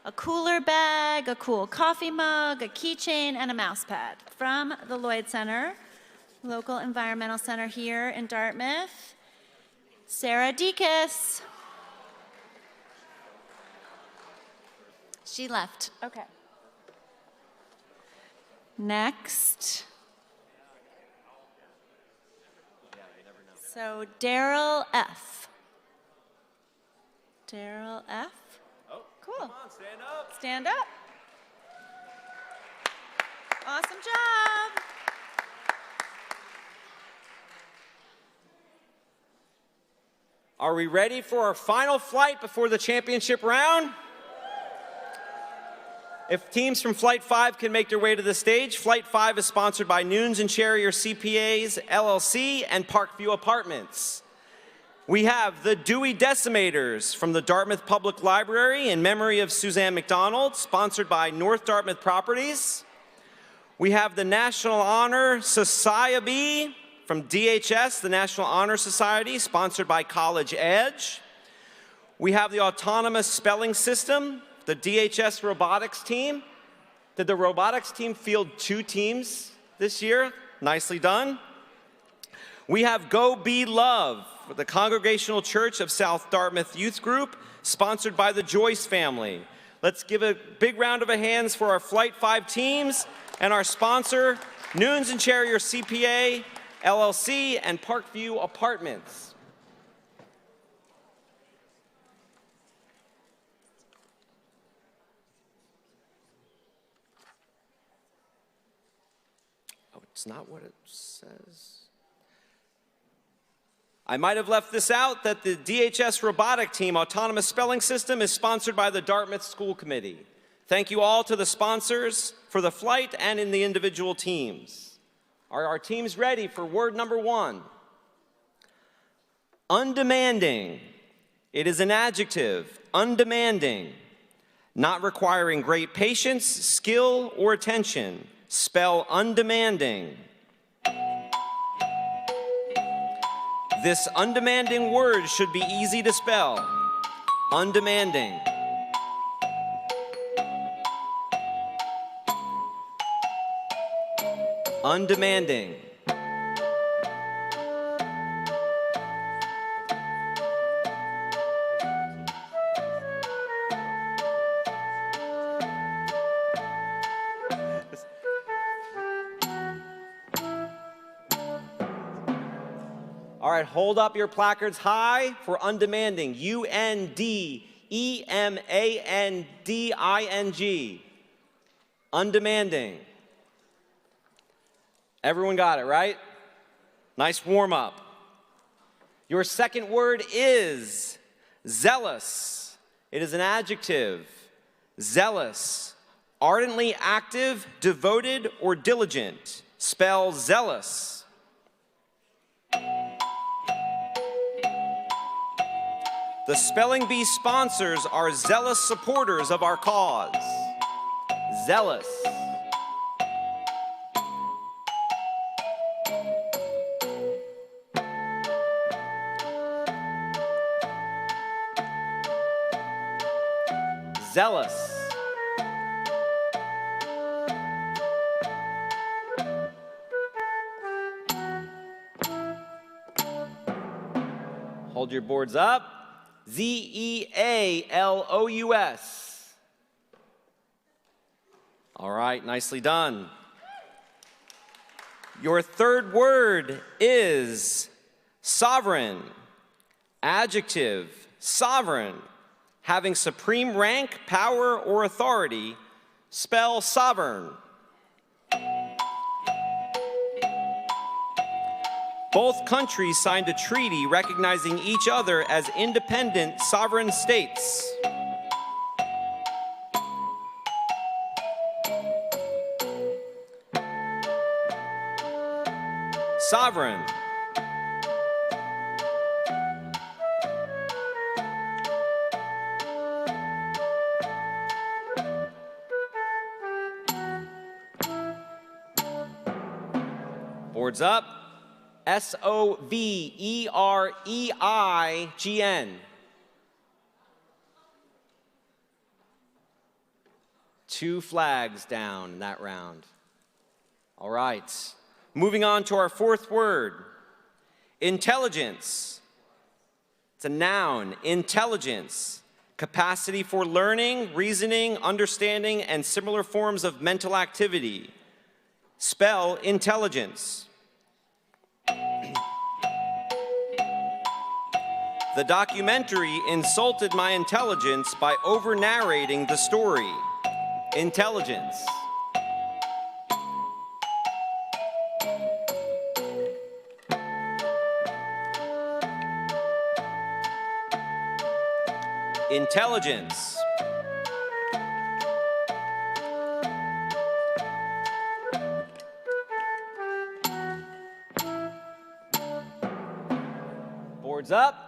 a cooler bag, a cool coffee mug, a keychain, and a mouse pad from the Lloyd Center, local environmental center here in Dartmouth. Sarah Dekas. She left. Okay. Next. So Daryl F. Daryl F. Oh, cool. Come on, stand up. Stand up. Awesome job. Are we ready for our final flight before the championship round? If teams from Flight 5 can make their way to the stage, Flight 5 is sponsored by Nunes and Cherrier CPAs, LLC, and Parkview Apartments. We have the Dewey Decimators from the Dartmouth Public Library in memory of Suzanne McDonald, sponsored by North Dartmouth Properties. We have the National Honor Society from DHS, the National Honor Society, sponsored by College Edge. We have the Autonomous Spelling System, the DHS robotics team. Did the robotics team field 2 teams this year? Nicely done. We have Go Be Love, the Congregational Church of South Dartmouth Youth Group, sponsored by the Joyce family. Let's give a big round of hands for our Flight 5 teams and our sponsor, Nunes and Cherrier CPA, LLC, and Parkview Apartments. It's not what it says. I might have left this out, that the DHS robotic team autonomous spelling system is sponsored by the Dartmouth School Committee. Thank you all to the sponsors for the flight and in the individual teams. Are our teams ready for word number 1? Undemanding. It is an adjective, undemanding, not requiring great patience, skill, or attention. Spell undemanding. This undemanding word should be easy to spell. Undemanding. Undemanding. All right, hold up your placards high for undemanding. UNDEMANDING. Undemanding. Everyone got it, right? Nice warm up. Your second word is zealous. It is an adjective. Zealous. Ardently active, devoted, or diligent. Spell zealous. The Spelling Bee sponsors are zealous supporters of our cause. Zealous. Zealous. Hold your boards up. ZEALOUS. All right, nicely done. Your third word is sovereign. Adjective, sovereign. Having supreme rank, power, or authority. Spell sovereign. Both countries signed a treaty recognizing each other as independent sovereign states. Sovereign. Boards up. SOVEREIGN. Two flags down in that round. All right. Moving on to our fourth word. Intelligence. It's a noun. Intelligence. Capacity for learning, reasoning, understanding, and similar forms of mental activity. Spell intelligence. The documentary insulted my intelligence by over-narrating the story. Intelligence. Intelligence. Boards up.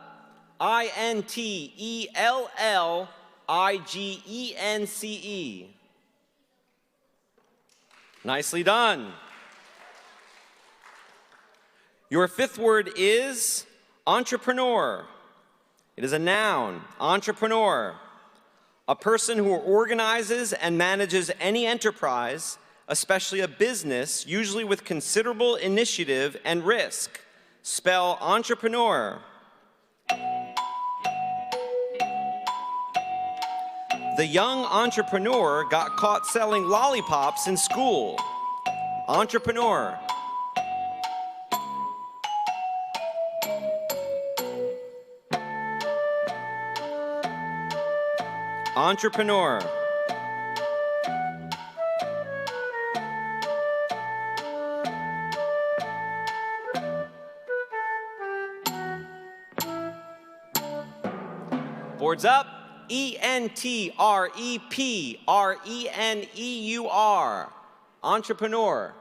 INTELLIGENCE. Nicely done. Your fifth word is entrepreneur. It is a noun, entrepreneur. A person who organizes and manages any enterprise, especially a business, usually with considerable initiative and risk. Spell entrepreneur. The young entrepreneur got caught selling lollipops in school. Entrepreneur. Entrepreneur. Boards up. ENTREPRENEUR. Entrepreneur.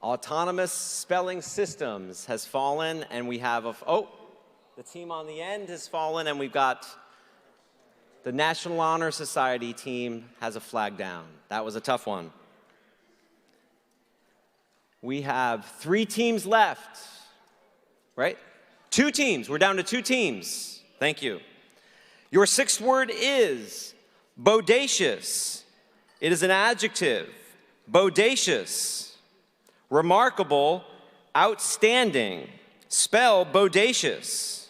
Autonomous Spelling Systems has fallen, and we have the team on the end has fallen, and we've got the National Honor Society team has a flag down. That was a tough one. We have 3 teams left, right? 2 teams. We're down to 2 teams. Thank you. Your sixth word is bodacious. It is an adjective. Bodacious. Remarkable. Outstanding. Spell bodacious.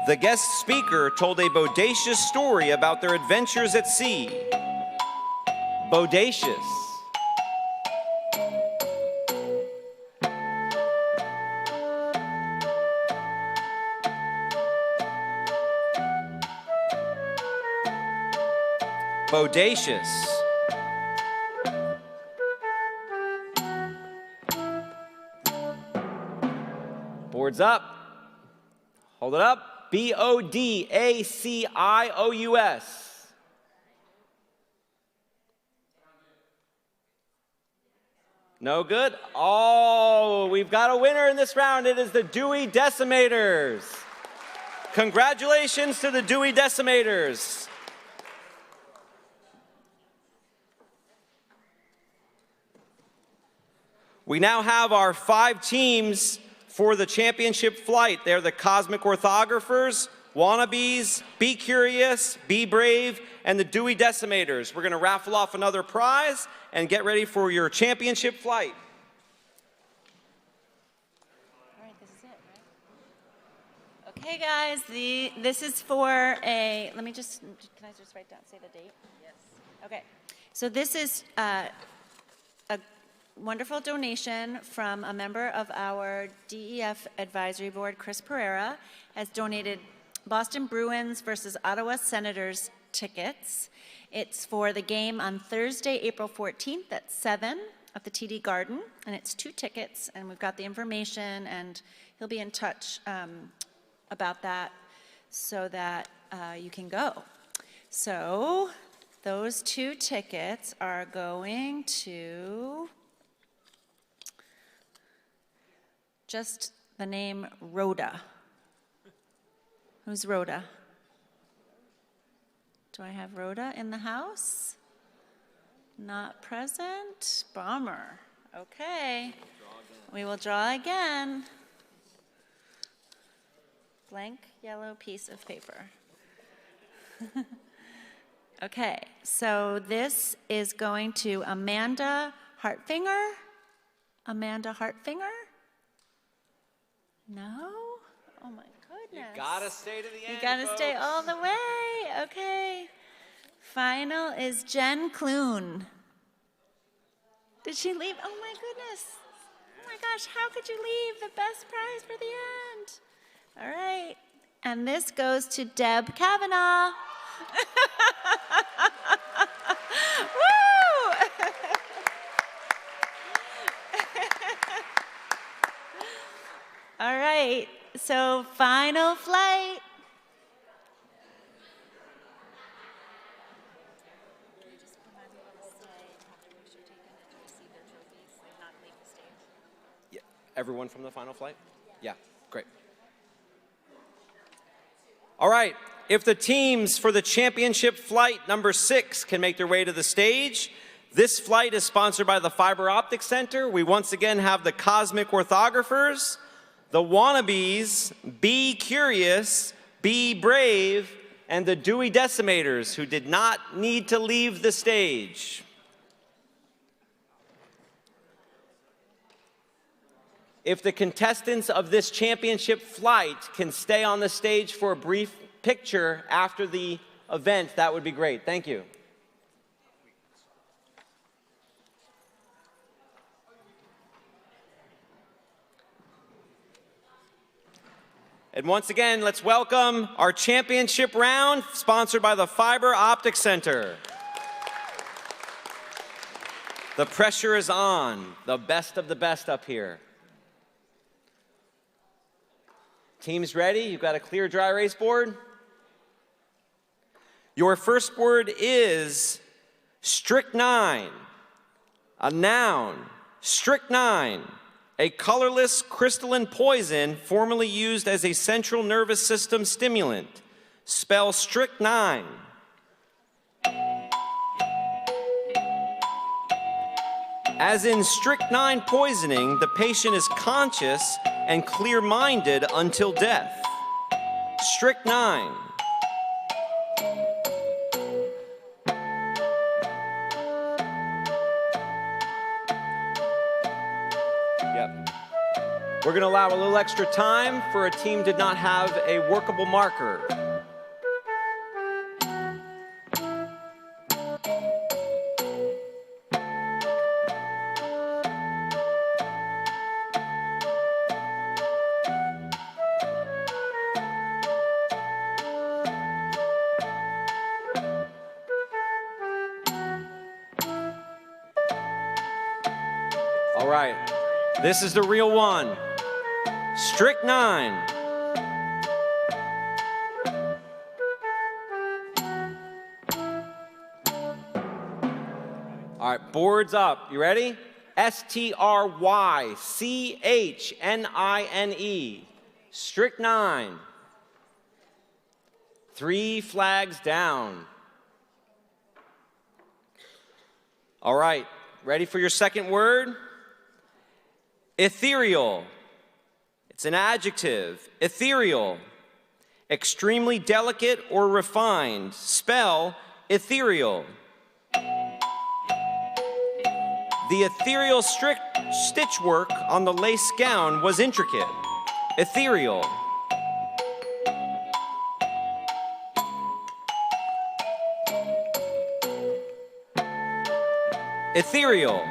The guest speaker told a bodacious story about their adventures at sea. Bodacious. Bodacious. Boards up. Hold it up. B-O-D-A-C-I-O-U-S. No good? Oh, we've got a winner in this round. It is the Dewey Decimators. Congratulations to the Dewey Decimators. We now have our 5 teams for the championship flight. They're the Cosmic Orthographers, Wannabes, Be Curious, Be Brave, and the Dewey Decimators. We're going to raffle off another prize and get ready for your championship flight. All right, this is it, right? Okay, guys, this is for a, can I just write down, say the date? Yes. Okay, so this is a wonderful donation from a member of our D.E.F advisory board. Chris Pereira has donated Boston Bruins versus Ottawa Senators tickets. It's for the game on Thursday, April 14th at 7 at the TD Garden, and it's 2 tickets, and we've got the information, and he'll be in touch about that so that you can go. So those 2 tickets are going to just the name Rhoda. Who's Rhoda? Do I have Rhoda in the house? Not present? Bummer. Okay. We will draw again. Blank yellow piece of paper. Okay, so this is going to Amanda Hartfinger. Amanda Hartfinger? No? Oh my goodness. You gotta stay to the end. You gotta folks. stay all the way. Okay. Final is Jen Clune. Did she leave? Oh my goodness. Oh my gosh, how could you leave the best prize for the end? All right. And this goes to Deb Kavanaugh. Woo! All right, so final flight. Yeah. Everyone from the final flight? Yeah, great. All right, if the teams for the championship flight number 6 can make their way to the stage, this flight is sponsored by the Fiber Optic Center. We once again have the Cosmic Orthographers, the Wannabes, Be Curious, Be Brave, and the Dewey Decimators, who did not need to leave the stage. If the contestants of this championship flight can stay on the stage for a brief picture after the event, that would be great. Thank you. And once again, let's welcome our championship round, sponsored by the Fiber Optic Center. The pressure is on, the best of the best up here. Teams ready? You've got a clear dry erase board? Your first word is strychnine, a noun. Strychnine, a colorless crystalline poison formerly used as a central nervous system stimulant. Spell strychnine. As in strychnine poisoning, the patient is conscious and clear-minded until death. Strychnine. Yep. We're going to allow a little extra time for a team did not have a workable marker. All right, this is the real one. Strychnine. All right, boards up. You ready? S-T-R-Y-C-H-N-I-N-E. Strychnine. 3 flags down. All right, ready for your second word? Ethereal. It's an adjective. Ethereal. Extremely delicate or refined. Spell ethereal. The ethereal stitch work on the lace gown was intricate. Ethereal. Ethereal.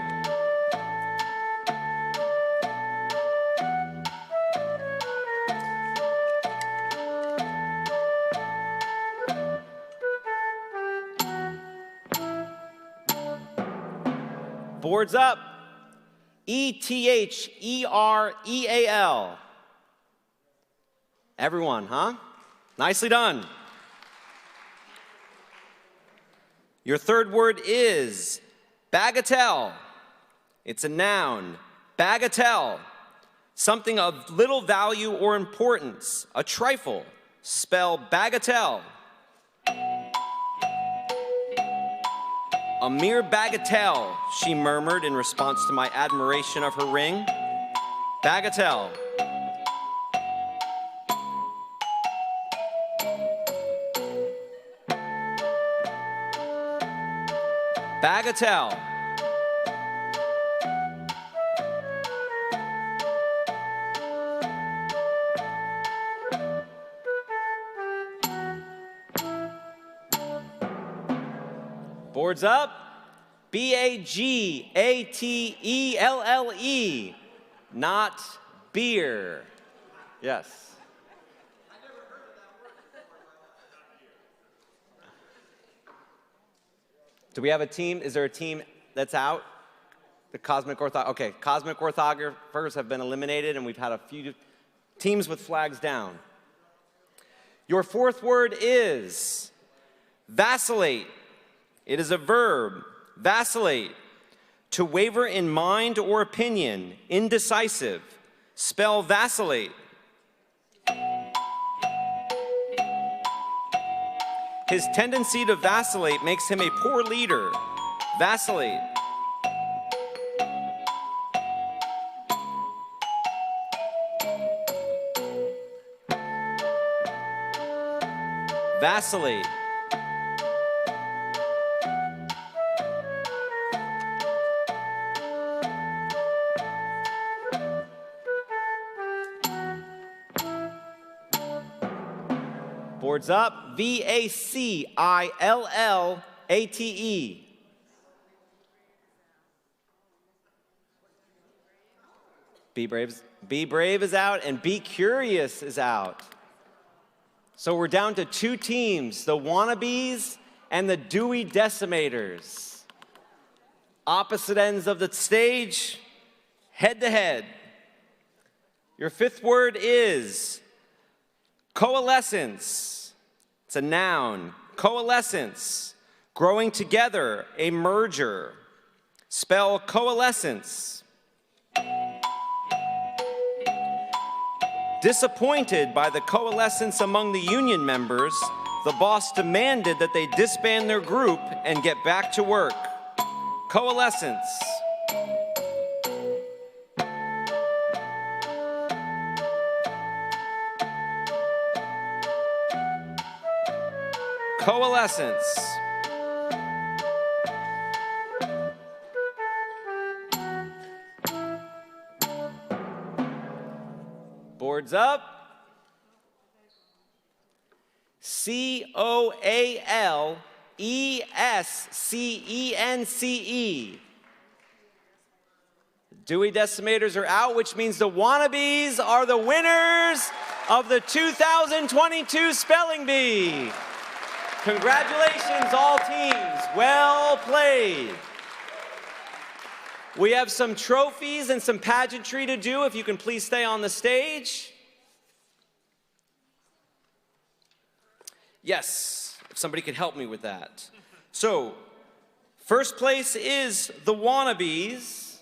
Boards up. E-T-H-E-R-E-A-L. Everyone, huh? Nicely done. Your third word is bagatelle. It's a noun. Bagatelle. Something of little value or importance. A trifle. Spell bagatelle. A mere bagatelle, she murmured in response to my admiration of her ring. Bagatelle. Bagatelle. Boards up. B-A-G-A-T-E-L-L-E. Not beer. Yes. Do we have a team? Is there a team that's out? The cosmic orthographers. Okay, cosmic orthographers have been eliminated, and we've had a few teams with flags down. Your fourth word is vacillate. It is a verb. Vacillate. To waver in mind or opinion. Indecisive. Spell vacillate. His tendency to vacillate makes him a poor leader. Vacillate. Vacillate. Boards up. V-A-C-I-L-L-A-T-E. Be brave is out, and be curious is out. So we're down to 2 teams, the wannabes and the Dewey decimators. Opposite ends of the stage, head to head. Your fifth word is coalescence. It's a noun. Coalescence. Growing together, a merger. Spell coalescence. Disappointed by the coalescence among the union members, the boss demanded that they disband their group and get back to work. Coalescence. Coalescence. Boards up. COALESCENCE. Dewey Decimators are out, which means the Wannabes are the winners of the 2022 Spelling Bee. Congratulations, all teams. Well played. We have some trophies and some pageantry to do. If you can please stay on the stage. Yes, if somebody could help me with that. So, first place is the Wannabes.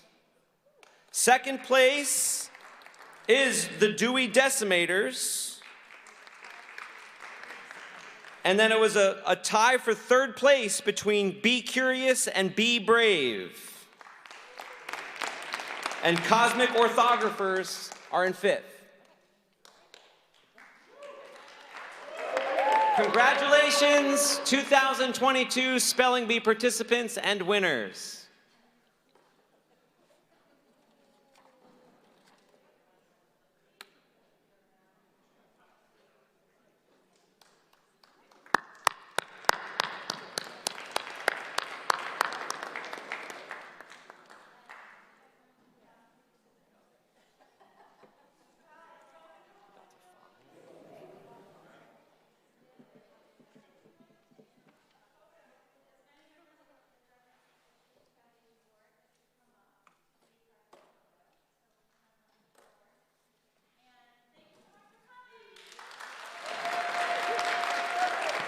Second place is the Dewey Decimators. And then it was a tie for third place between Be Curious and Be Brave. And Cosmic Orthographers are in fifth. Congratulations, 2022 Spelling Bee participants and winners.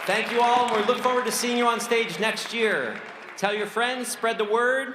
Thank you all, and we look forward to seeing you on stage next year. Tell your friends, spread the word.